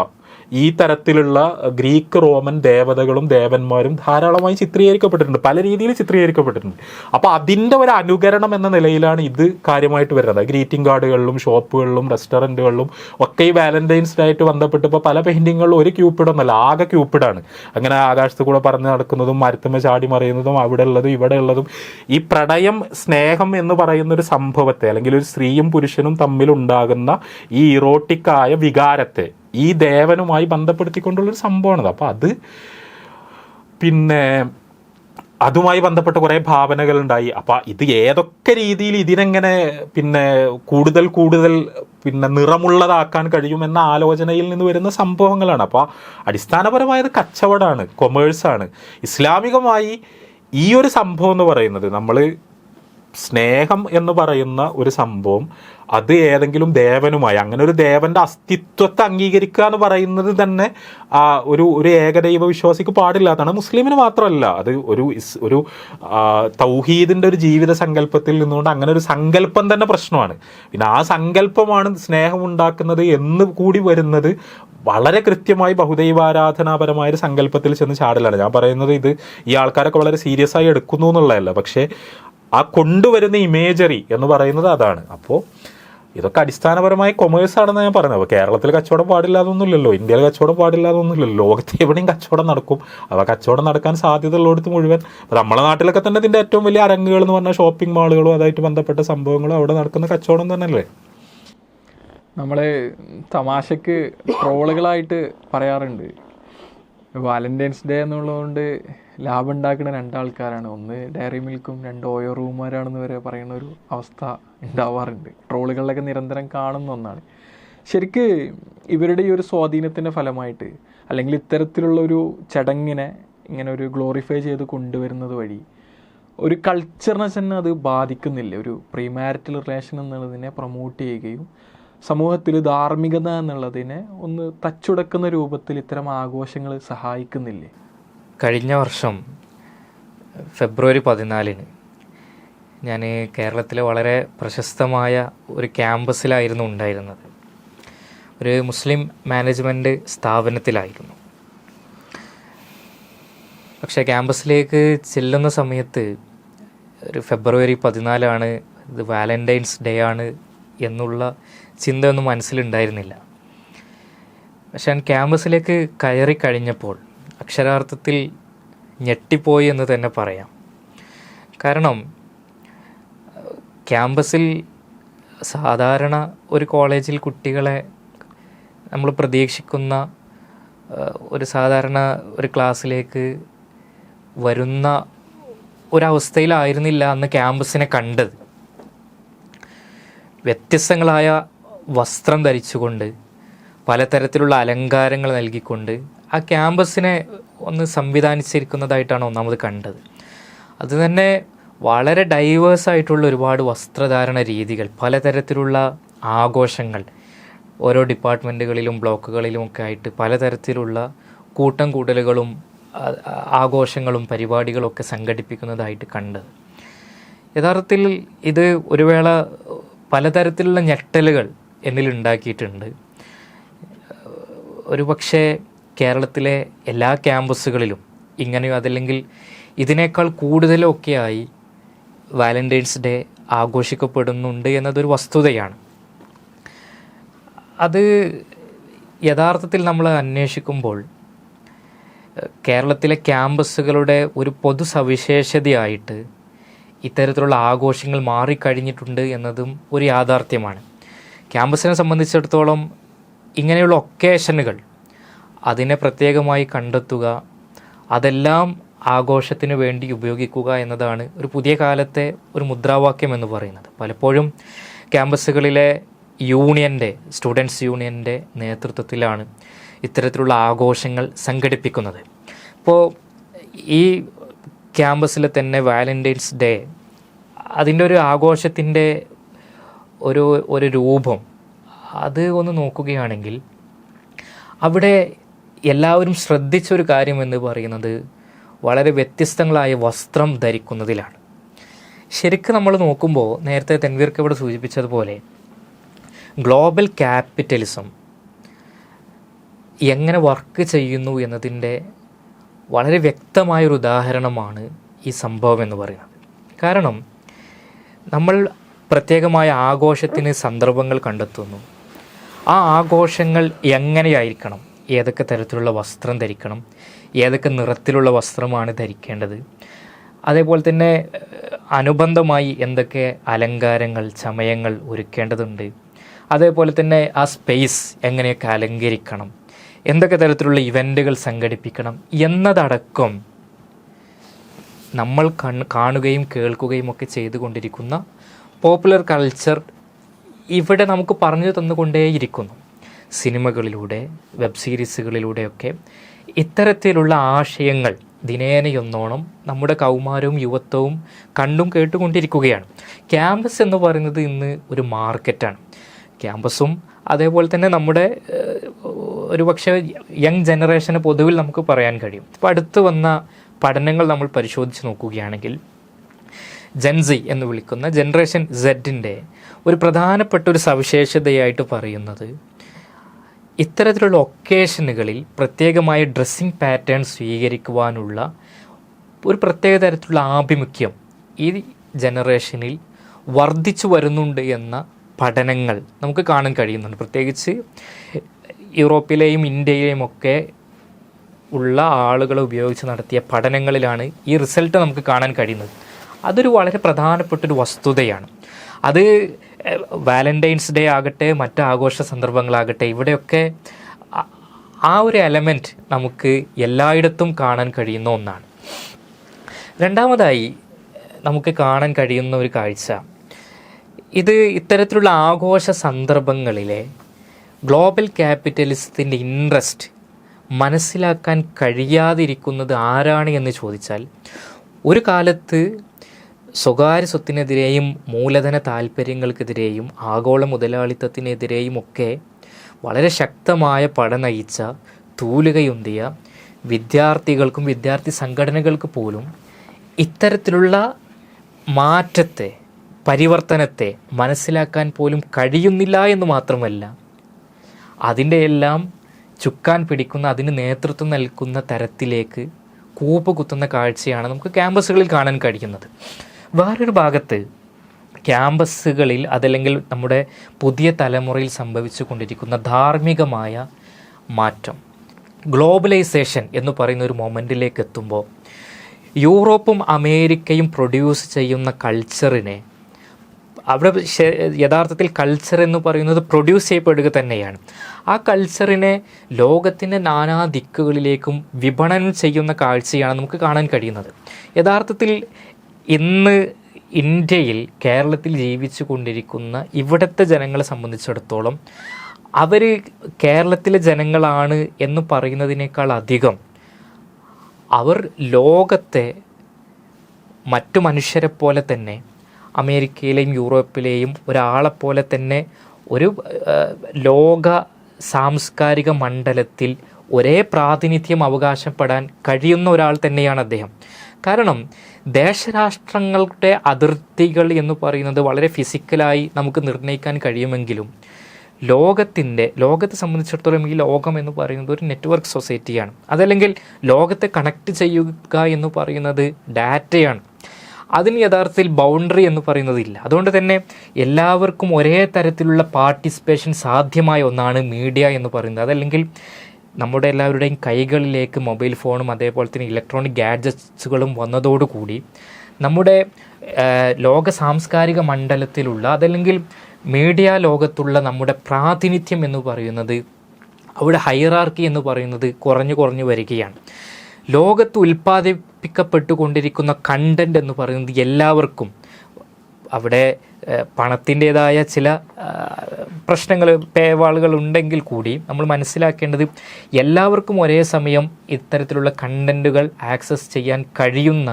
ഈ തരത്തിലുള്ള ഗ്രീക്ക് റോമൻ ദേവതകളും ദേവന്മാരും ധാരാളമായി ചിത്രീകരിക്കപ്പെട്ടിട്ടുണ്ട്, പല രീതിയിൽ ചിത്രീകരിക്കപ്പെട്ടിട്ടുണ്ട്. അപ്പോൾ അതിൻ്റെ ഒരു അനുകരണം എന്ന നിലയിലാണ് ഇത് കാര്യമായിട്ട് വരുന്നത്. ഗ്രീറ്റിംഗ് കാർഡുകളിലും ഷോപ്പുകളിലും റെസ്റ്റോറൻറ്റുകളിലും ഒക്കെ ഈ വാലന്റൈൻസ് ഡേ ആയിട്ട് ബന്ധപ്പെട്ട് ഇപ്പോൾ പല പെയിൻറ്റിങ്ങുകളിലും ഒരു ക്യൂപ്പിഡൊന്നല്ല, ആകെ ക്യൂപ്പിഡാണ്. അങ്ങനെ ആകാശത്ത് കൂടെ പറന്ന് നടക്കുന്നതും മരത്തുമ്മ ചാടി മറിയുന്നതും അവിടെ ഉള്ളതും ഇവിടെ ഉള്ളതും, ഈ പ്രണയം, സ്നേഹം എന്ന് പറയുന്ന ഒരു സംഭവത്തെ, അല്ലെങ്കിൽ ഒരു സ്ത്രീയും പുരുഷനും തമ്മിലുണ്ടാകുന്ന ഈ ഇറോട്ടിക്കായ വികാരത്തെ ഈ ദേവനുമായി ബന്ധപ്പെടുത്തിക്കൊണ്ടുള്ളൊരു സംഭവമാണത്. അപ്പോൾ അത് പിന്നെ അതുമായി ബന്ധപ്പെട്ട കുറേ ഭാവനകളുണ്ടായി. അപ്പോൾ ഇത് ഏതൊക്കെ രീതിയിൽ ഇതിനെങ്ങനെ പിന്നെ കൂടുതൽ പിന്നെ നിറമുള്ളതാക്കാൻ കഴിയുമെന്ന ആലോചനയിൽ നിന്ന് വരുന്ന സംഭവങ്ങളാണ്. അപ്പോൾ അടിസ്ഥാനപരമായത് കച്ചവടമാണ്, കൊമേഴ്സാണ്. ഇസ്ലാമികമായി ഈ ഒരു സംഭവം എന്ന് പറയുന്നത്, നമ്മൾ സ്നേഹം എന്ന് പറയുന്ന ഒരു സംഭവം അത് ഏതെങ്കിലും ദേവനുമായി, അങ്ങനെ ഒരു ദേവന്റെ അസ്തിത്വത്തെ അംഗീകരിക്കുക എന്ന് പറയുന്നത് തന്നെ ഒരു ഏകദൈവ വിശ്വാസിക്ക് പാടില്ലാത്തതാണ്. മുസ്ലിമിന് മാത്രമല്ല, അത് ഒരു തൗഹീദിന്റെ ഒരു ജീവിത സങ്കല്പത്തിൽ നിന്നുകൊണ്ട് അങ്ങനെ ഒരു സങ്കല്പം തന്നെ പ്രശ്നമാണ്. പിന്നെ ആ സങ്കല്പമാണ് സ്നേഹം ഉണ്ടാക്കുന്നത് എന്ന് കൂടി വരുന്നത് വളരെ കൃത്യമായി ബഹുദൈവാരാധനാപരമായ ഒരു സങ്കല്പത്തിൽ ചെന്ന് ചാടലാണ്. ഞാൻ പറയുന്നത് ഇത് ഈ ആൾക്കാരൊക്കെ വളരെ സീരിയസ് ആയി എടുക്കുന്നു എന്നുള്ളതല്ല, പക്ഷേ ആ കൊണ്ടുവരുന്ന ഇമേജറി എന്ന് പറയുന്നത് അതാണ്. അപ്പോൾ ഇതൊക്കെ അടിസ്ഥാനപരമായി കൊമേഴ്സാണെന്ന് ഞാൻ പറഞ്ഞത്. അപ്പോൾ കേരളത്തിൽ കച്ചവടം പാടില്ലാതൊന്നുമില്ലല്ലോ, ഇന്ത്യയിൽ കച്ചവടം പാടില്ലാതൊന്നുമില്ലല്ലോ, ലോകത്ത് എവിടെയും കച്ചവടം നടക്കും. അപ്പോൾ കച്ചവടം നടക്കാൻ സാധ്യതയുള്ളിടത്ത് മുഴുവൻ, നമ്മളെ നാട്ടിലൊക്കെ തന്നെ ഇതിൻ്റെ ഏറ്റവും വലിയ അരങ്ങുകൾ എന്ന് പറഞ്ഞാൽ ഷോപ്പിംഗ് മാളുകളും അതായിട്ട് ബന്ധപ്പെട്ട സംഭവങ്ങളും അവിടെ നടക്കുന്ന കച്ചവടം തന്നെയല്ലേ. നമ്മൾ തമാശക്ക് ട്രോളുകളായിട്ട് പറയാറുണ്ട്, വാലന്റൈൻസ് ഡേ എന്നുള്ളതുകൊണ്ട് ലാഭം ഉണ്ടാക്കുന്ന രണ്ടാൾക്കാരാണ്, ഒന്ന് ഡയറി മിൽക്കും 2 ഓയോ റൂമാരാണെന്ന് വരെ പറയുന്ന ഒരു അവസ്ഥ ഉണ്ടാവാറുണ്ട്. ട്രോളുകളിലൊക്കെ നിരന്തരം കാണുന്ന ഒന്നാണ്. ശരിക്ക് ഇവരുടെ ഈ ഒരു സ്വാധീനത്തിൻ്റെ ഫലമായിട്ട്, അല്ലെങ്കിൽ ഇത്തരത്തിലുള്ള ഒരു ചടങ്ങിനെ ഇങ്ങനെ ഒരു ഗ്ലോറിഫൈ ചെയ്ത് കൊണ്ടുവരുന്നത് വഴി ഒരു കൾച്ചറിനെ തന്നെ അത് ബാധിക്കുന്നില്ല. ഒരു പ്രീമാരിറ്റൽ റിലേഷൻ എന്നുള്ളതിനെ പ്രൊമോട്ട് ചെയ്യുകയും സമൂഹത്തിൽ ധാർമ്മികത എന്നുള്ളതിനെ ഒന്ന് തച്ചുടക്കുന്ന രൂപത്തിൽ ഇത്തരം ആഘോഷങ്ങൾ സഹായിക്കുന്നില്ലേ? കഴിഞ്ഞ വർഷം ഫെബ്രുവരി 14 ഞാൻ കേരളത്തിലെ വളരെ പ്രശസ്തമായ ഒരു ക്യാമ്പസിലായിരുന്നു ഉണ്ടായിരുന്നത്. ഒരു മുസ്ലിം മാനേജ്മെൻറ്റ് സ്ഥാപനത്തിലായിരുന്നു. പക്ഷേ ക്യാമ്പസിലേക്ക് ചെല്ലുന്ന സമയത്ത് ഒരു ഫെബ്രുവരി 14 ഇത് വാലന്റൈൻസ് ഡേ ആണ് എന്നുള്ള ചിന്തയൊന്നും മനസ്സിലുണ്ടായിരുന്നില്ല. പക്ഷെ ഞാൻ ക്യാമ്പസിലേക്ക് കയറി കഴിഞ്ഞപ്പോൾ അക്ഷരാർത്ഥത്തിൽ ഞെട്ടിപ്പോയി എന്ന് തന്നെ പറയാം. കാരണം ക്യാമ്പസിൽ സാധാരണ ഒരു കോളേജിൽ കുട്ടികളെ നമ്മൾ പ്രതീക്ഷിക്കുന്ന ഒരു സാധാരണ ഒരു ക്ലാസ്സിലേക്ക് വരുന്ന ഒരവസ്ഥയിലായിരുന്നില്ല അന്ന് ക്യാമ്പസിനെ കണ്ടത്. വ്യത്യസ്തങ്ങളായ വസ്ത്രം ധരിച്ചുകൊണ്ട് പലതരത്തിലുള്ള അലങ്കാരങ്ങൾ നൽകിക്കൊണ്ട് ആ ക്യാമ്പസിനെ ഒന്ന് സംവിധാനിച്ചിരിക്കുന്നതായിട്ടാണ് ഒന്നാമത് കണ്ടത്. അതുതന്നെ വളരെ ഡൈവേഴ്സായിട്ടുള്ള ഒരുപാട് വസ്ത്രധാരണ രീതികൾ, പലതരത്തിലുള്ള ആഘോഷങ്ങൾ, ഓരോ ഡിപ്പാർട്ട്മെൻറ്റുകളിലും ബ്ലോക്കുകളിലും ഒക്കെ ആയിട്ട് പലതരത്തിലുള്ള കൂട്ടം കൂടലുകളും ആഘോഷങ്ങളും പരിപാടികളൊക്കെ സംഘടിപ്പിക്കുന്നതായിട്ട് കണ്ടത്. യഥാർത്ഥത്തിൽ ഇത് ഒരു വേള പലതരത്തിലുള്ള ഞെട്ടലുകൾ എന്നിലുണ്ടാക്കിയിട്ടുണ്ട്. ഒരു പക്ഷേ കേരളത്തിലെ എല്ലാ ക്യാമ്പസുകളിലും ഇങ്ങനെയോ അതല്ലെങ്കിൽ ഇതിനേക്കാൾ കൂടുതലൊക്കെയായി വാലന്റൈൻസ് ഡേ ആഘോഷിക്കപ്പെടുന്നുണ്ട് എന്നതൊരു വസ്തുതയാണ്. അത് യഥാർത്ഥത്തിൽ നമ്മൾ അന്വേഷിക്കുമ്പോൾ കേരളത്തിലെ ക്യാമ്പസുകളുടെ ഒരു പൊതു സവിശേഷതയായിട്ട് ഇത്തരത്തിലുള്ള ആഘോഷങ്ങൾ മാറിക്കഴിഞ്ഞിട്ടുണ്ട് എന്നതും ഒരു യാഥാർത്ഥ്യമാണ്. ക്യാമ്പസിനെ സംബന്ധിച്ചിടത്തോളം ഇങ്ങനെയുള്ള ഒക്കേഷനുകൾ അതിനെ പ്രത്യേകമായി കണ്ടെത്തുക, അതെല്ലാം ആഘോഷത്തിന് വേണ്ടി ഉപയോഗിക്കുക എന്നതാണ് ഒരു പുതിയ കാലത്തെ ഒരു മുദ്രാവാക്യം എന്ന് പറയുന്നത്. പലപ്പോഴും ക്യാമ്പസുകളിലെ സ്റ്റുഡൻസ് യൂണിയൻ്റെ നേതൃത്വത്തിലാണ് ഇത്തരത്തിലുള്ള ആഘോഷങ്ങൾ സംഘടിപ്പിക്കുന്നത്. ഇപ്പോൾ ഈ ക്യാമ്പസിലെ തന്നെ വാലന്റൈൻസ് ഡേ അതിൻ്റെ ഒരു ആഘോഷത്തിൻ്റെ ഒരു രൂപം അത് ഒന്ന് നോക്കുകയാണെങ്കിൽ അവിടെ എല്ലാവരും ശ്രദ്ധിച്ചൊരു കാര്യം എന്ന് പറയുന്നത് വളരെ വ്യത്യസ്തങ്ങളായ വസ്ത്രം ധരിക്കുന്നതിലാണ്. ശരിക്കും നമ്മൾ നോക്കുമ്പോൾ നേരത്തെ തൻവീർക്ക് ഇവിടെ സൂചിപ്പിച്ചതുപോലെ ഗ്ലോബൽ ക്യാപിറ്റലിസം എങ്ങനെ വർക്ക് ചെയ്യുന്നു എന്നതിൻ്റെ വളരെ വ്യക്തമായൊരു ഉദാഹരണമാണ് ഈ സംഭവം എന്ന് പറയുന്നത്. കാരണം നമ്മൾ പ്രത്യേകമായ ആഘോഷത്തിന് സന്ദർഭങ്ങൾ കണ്ടെത്തുന്നു. ആ ആഘോഷങ്ങൾ എങ്ങനെയായിരിക്കണം, ഏതൊക്കെ തരത്തിലുള്ള വസ്ത്രം ധരിക്കണം, ഏതൊക്കെ നിറത്തിലുള്ള വസ്ത്രമാണ് ധരിക്കേണ്ടത്, അതേപോലെ തന്നെ അനുബന്ധമായി എന്തൊക്കെ അലങ്കാരങ്ങൾ ചമയങ്ങൾ ഒരുക്കേണ്ടതുണ്ട്, അതേപോലെ തന്നെ ആ സ്പേസ് എങ്ങനെയൊക്കെ അലങ്കരിക്കണം, എന്തൊക്കെ തരത്തിലുള്ള ഇവൻറ്റുകൾ സംഘടിപ്പിക്കണം എന്നതടക്കം നമ്മൾ കാണുകയും കേൾക്കുകയും ഒക്കെ ചെയ്തുകൊണ്ടിരിക്കുന്ന പോപ്പുലർ കൾച്ചർ ഇവിടെ നമുക്ക് പറഞ്ഞു തന്നുകൊണ്ടേയിരിക്കുന്നു. സിനിമകളിലൂടെ, വെബ് സീരീസുകളിലൂടെയൊക്കെ ഇത്തരത്തിലുള്ള ആശയങ്ങൾ ദിനേനയൊന്നോണം നമ്മുടെ കൗമാരവും യുവത്വവും കണ്ടും കേട്ടുകൊണ്ടിരിക്കുകയാണ്. ക്യാമ്പസ് എന്ന് പറയുന്നത് ഇന്ന് ഒരു മാർക്കറ്റാണ്. ക്യാമ്പസും അതേപോലെ തന്നെ നമ്മുടെ ഒരു പക്ഷേ യങ് ജനറേഷന് പൊതുവിൽ നമുക്ക് പറയാൻ കഴിയും. ഇപ്പോൾ അടുത്ത് വന്ന പഠനങ്ങൾ നമ്മൾ പരിശോധിച്ച് നോക്കുകയാണെങ്കിൽ ജെൻസി എന്ന് വിളിക്കുന്ന ജനറേഷൻ സെഡിൻ്റെ ഒരു പ്രധാനപ്പെട്ട ഒരു സവിശേഷതയായിട്ട് പറയുന്നത് ഇത്തരത്തിലുള്ള ഒക്കേഷനുകളിൽ പ്രത്യേകമായ ഡ്രസ്സിങ് പാറ്റേൺ സ്വീകരിക്കുവാനുള്ള ഒരു പ്രത്യേക തരത്തിലുള്ള ആഭിമുഖ്യം ഈ ജനറേഷനിൽ വർദ്ധിച്ചു വരുന്നുണ്ട് എന്ന പഠനങ്ങൾ നമുക്ക് കാണാൻ കഴിയുന്നുണ്ട്. പ്രത്യേകിച്ച് യൂറോപ്പിലെയും ഇന്ത്യയിലെയും ഒക്കെ ഉള്ള ആളുകളെ ഉപയോഗിച്ച് നടത്തിയ പഠനങ്ങളിലാണ് ഈ റിസൾട്ട് നമുക്ക് കാണാൻ കഴിയുന്നത്. അതൊരു വളരെ പ്രധാനപ്പെട്ടൊരു വസ്തുതയാണ്. അത് വാലന്റൈൻസ് ഡേ ആകട്ടെ, മറ്റ് ആഘോഷ സന്ദർഭങ്ങളാകട്ടെ, ഇവിടെയൊക്കെ ആ ഒരു എലമെൻറ്റ് നമുക്ക് എല്ലായിടത്തും കാണാൻ കഴിയുന്ന ഒന്നാണ്. രണ്ടാമതായി നമുക്ക് കാണാൻ കഴിയുന്ന ഒരു കാഴ്ച, ഇത് ഇത്തരത്തിലുള്ള ആഘോഷ സന്ദർഭങ്ങളിലെ ഗ്ലോബൽ ക്യാപിറ്റലിസത്തിൻ്റെ ഇൻട്രസ്റ്റ് മനസ്സിലാക്കാൻ കഴിയാതിരിക്കുന്നത് ആരാണ് എന്ന് ചോദിച്ചാൽ, ഒരു കാലത്ത് സ്വകാര്യ സ്വത്തിനെതിരെയും മൂലധന താല്പര്യങ്ങൾക്കെതിരെയും ആഗോള മുതലാളിത്തത്തിനെതിരെയും ഒക്കെ വളരെ ശക്തമായ പട നയിച്ച തൂലികയുന്തിയ വിദ്യാർത്ഥികൾക്കും വിദ്യാർത്ഥി സംഘടനകൾക്ക് പോലും ഇത്തരത്തിലുള്ള മാറ്റത്തെ, പരിവർത്തനത്തെ മനസ്സിലാക്കാൻ പോലും കഴിയുന്നില്ല എന്ന് മാത്രമല്ല, അതിൻ്റെ എല്ലാം ചുക്കാൻ പിടിക്കുന്ന, അതിന് നേതൃത്വം നൽകുന്ന തരത്തിലേക്ക് കൂപ്പ് കുത്തുന്ന കാഴ്ചയാണ് നമുക്ക് ക്യാമ്പസുകളിൽ കാണാൻ കഴിയുന്നത്. വേറൊരു ഭാഗത്ത് ക്യാമ്പസുകളിൽ അതല്ലെങ്കിൽ നമ്മുടെ പുതിയ തലമുറയിൽ സംഭവിച്ചു കൊണ്ടിരിക്കുന്ന ധാർമ്മികമായ മാറ്റം, ഗ്ലോബലൈസേഷൻ എന്ന് പറയുന്ന ഒരു മൊമെൻറ്റിലേക്ക് എത്തുമ്പോൾ യൂറോപ്പും അമേരിക്കയും പ്രൊഡ്യൂസ് ചെയ്യുന്ന കൾച്ചറിനെ അവിടെ യഥാർത്ഥത്തിൽ കൾച്ചർ എന്ന് പറയുന്നത് പ്രൊഡ്യൂസ് ചെയ്യപ്പെടുക തന്നെയാണ്. ആ കൾച്ചറിനെ ലോകത്തിൻ്റെ നാനാ ദിക്കുകളിലേക്കും വിപണനം ചെയ്യുന്ന കാഴ്ചയാണ് നമുക്ക് കാണാൻ കഴിയുന്നത്. യഥാർത്ഥത്തിൽ ഇന്ന് ഇന്ത്യയിൽ, കേരളത്തിൽ ജീവിച്ചു കൊണ്ടിരിക്കുന്ന ഇവിടുത്തെ ജനങ്ങളെ സംബന്ധിച്ചിടത്തോളം അവർ കേരളത്തിലെ ജനങ്ങളാണ് എന്ന് പറയുന്നതിനേക്കാൾ അധികം അവർ ലോകത്തെ മറ്റു മനുഷ്യരെ പോലെ തന്നെ, അമേരിക്കയിലെയും യൂറോപ്പിലെയും ഒരാളെപ്പോലെ തന്നെ ഒരു ലോക സാംസ്കാരിക മണ്ഡലത്തിൽ ഒരേ പ്രാതിനിധ്യം അവകാശപ്പെടാൻ കഴിയുന്ന ഒരാൾ തന്നെയാണ് അദ്ദേഹം. കാരണം ദേശരാഷ്ട്രങ്ങളുടെ അതിർത്തികൾ എന്ന് പറയുന്നത് വളരെ ഫിസിക്കലായി നമുക്ക് നിർണ്ണയിക്കാൻ കഴിയുമെങ്കിലും ലോകത്തെ സംബന്ധിച്ചിടത്തോളം ഈ ലോകം എന്ന് പറയുന്നത് ഒരു നെറ്റ്വർക്ക് സൊസൈറ്റിയാണ്. അതല്ലെങ്കിൽ ലോകത്തെ കണക്ട് ചെയ്യുക എന്ന് പറയുന്നത് ഡാറ്റയാണ്. അതിന് യഥാർത്ഥത്തിൽ ബൗണ്ടറി എന്ന് പറയുന്നതില്ല. അതുകൊണ്ട് തന്നെ എല്ലാവർക്കും ഒരേ തരത്തിലുള്ള പാർട്ടിസിപ്പേഷൻ സാധ്യമായ ഒന്നാണ് മീഡിയ എന്ന് പറയുന്നത്. അതല്ലെങ്കിൽ നമ്മുടെ എല്ലാവരുടെയും കൈകളിലേക്ക് മൊബൈൽ ഫോണും അതേപോലെ തന്നെ ഇലക്ട്രോണിക് ഗാഡ്ജറ്റ്സുകളും വന്നതോടുകൂടി നമ്മുടെ ലോക സാംസ്കാരിക മണ്ഡലത്തിലുള്ള അതല്ലെങ്കിൽ മീഡിയ ലോകത്തുള്ള നമ്മുടെ പ്രാതിനിധ്യം എന്ന് പറയുന്നത്, അവിടെ ഹൈറാർക്കി എന്ന് പറയുന്നത് കുറഞ്ഞു വരികയാണ്. ലോകത്ത് ഉൽപ്പാദിപ്പിക്കപ്പെട്ടുകൊണ്ടിരിക്കുന്ന കണ്ടൻറ് എന്ന് പറയുന്നത് എല്ലാവർക്കും, അവിടെ പണത്തിൻ്റേതായ ചില പ്രശ്നങ്ങൾ, പേവാളുകൾ ഉണ്ടെങ്കിൽ കൂടി നമ്മൾ മനസ്സിലാക്കേണ്ടത് എല്ലാവർക്കും ഒരേ സമയം ഇത്തരത്തിലുള്ള കണ്ടൻറ്റുകൾ ആക്സസ് ചെയ്യാൻ കഴിയുന്ന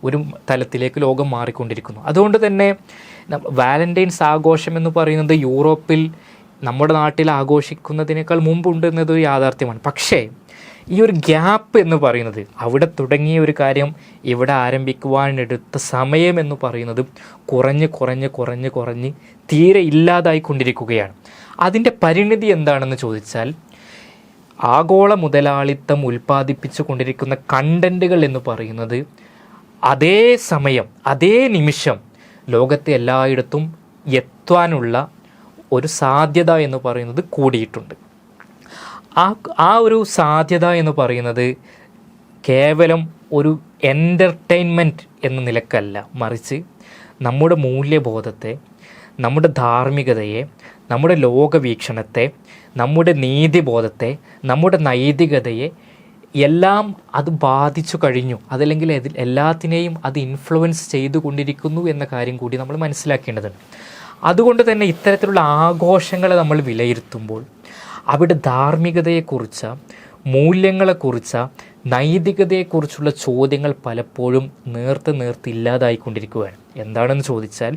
ഒരു തലത്തിലേക്ക് ലോകം മാറിക്കൊണ്ടിരിക്കുന്നു. അതുകൊണ്ട് തന്നെ വാലന്റൈൻസ് ആഘോഷം എന്ന് പറയുന്നത് യൂറോപ്പിൽ നമ്മുടെ നാട്ടിൽ ആഘോഷിക്കുന്നതിനേക്കാൾ മുമ്പുണ്ട് എന്നതൊരു യാഥാർത്ഥ്യമാണ്. പക്ഷേ ഈ ഒരു ഗ്യാപ്പ് എന്ന് പറയുന്നത്, അവിടെ തുടങ്ങിയ ഒരു കാര്യം ഇവിടെ ആരംഭിക്കുവാനെടുത്ത സമയം എന്ന് പറയുന്നത് കുറഞ്ഞ് തീരെ ഇല്ലാതായിക്കൊണ്ടിരിക്കുകയാണ്. അതിൻ്റെ പരിണിതി എന്താണെന്ന് ചോദിച്ചാൽ, ആഗോള മുതലാളിത്തം ഉൽപ്പാദിപ്പിച്ചു കൊണ്ടിരിക്കുന്ന കണ്ടൻറ്റുകൾ എന്ന് പറയുന്നത് അതേ സമയം അതേ നിമിഷം ലോകത്തെ എല്ലായിടത്തും എത്താനുള്ള ഒരു സാധ്യത എന്ന് പറയുന്നത് കൂടിയിട്ടുണ്ട്. ആ ഒരു സാധ്യത എന്ന് പറയുന്നത് കേവലം ഒരു എൻ്റർടൈൻമെൻറ്റ് എന്ന നിലക്കല്ല, മറിച്ച് നമ്മുടെ മൂല്യബോധത്തെ, നമ്മുടെ ധാർമ്മികതയെ, നമ്മുടെ ലോകവീക്ഷണത്തെ, നമ്മുടെ നീതിബോധത്തെ, നമ്മുടെ നൈതികതയെ എല്ലാം അത് ബാധിച്ചു കഴിഞ്ഞു. അതല്ലെങ്കിൽ എല്ലാത്തിനെയും അത് ഇൻഫ്ലുവൻസ് ചെയ്തുകൊണ്ടിരിക്കുന്നു എന്ന കാര്യം കൂടി നമ്മൾ മനസ്സിലാക്കേണ്ടതുണ്ട്. അതുകൊണ്ട് തന്നെ ഇത്തരത്തിലുള്ള ആഘോഷങ്ങളെ നമ്മൾ വിലയിരുത്തുമ്പോൾ അവിടെ ധാർമ്മികതയെക്കുറിച്ച്, മൂല്യങ്ങളെക്കുറിച്ച്, നൈതികതയെക്കുറിച്ചുള്ള ചോദ്യങ്ങൾ പലപ്പോഴും നേർത്ത് ഇല്ലാതായിക്കൊണ്ടിരിക്കുകയാണ്. എന്താണെന്ന് ചോദിച്ചാൽ,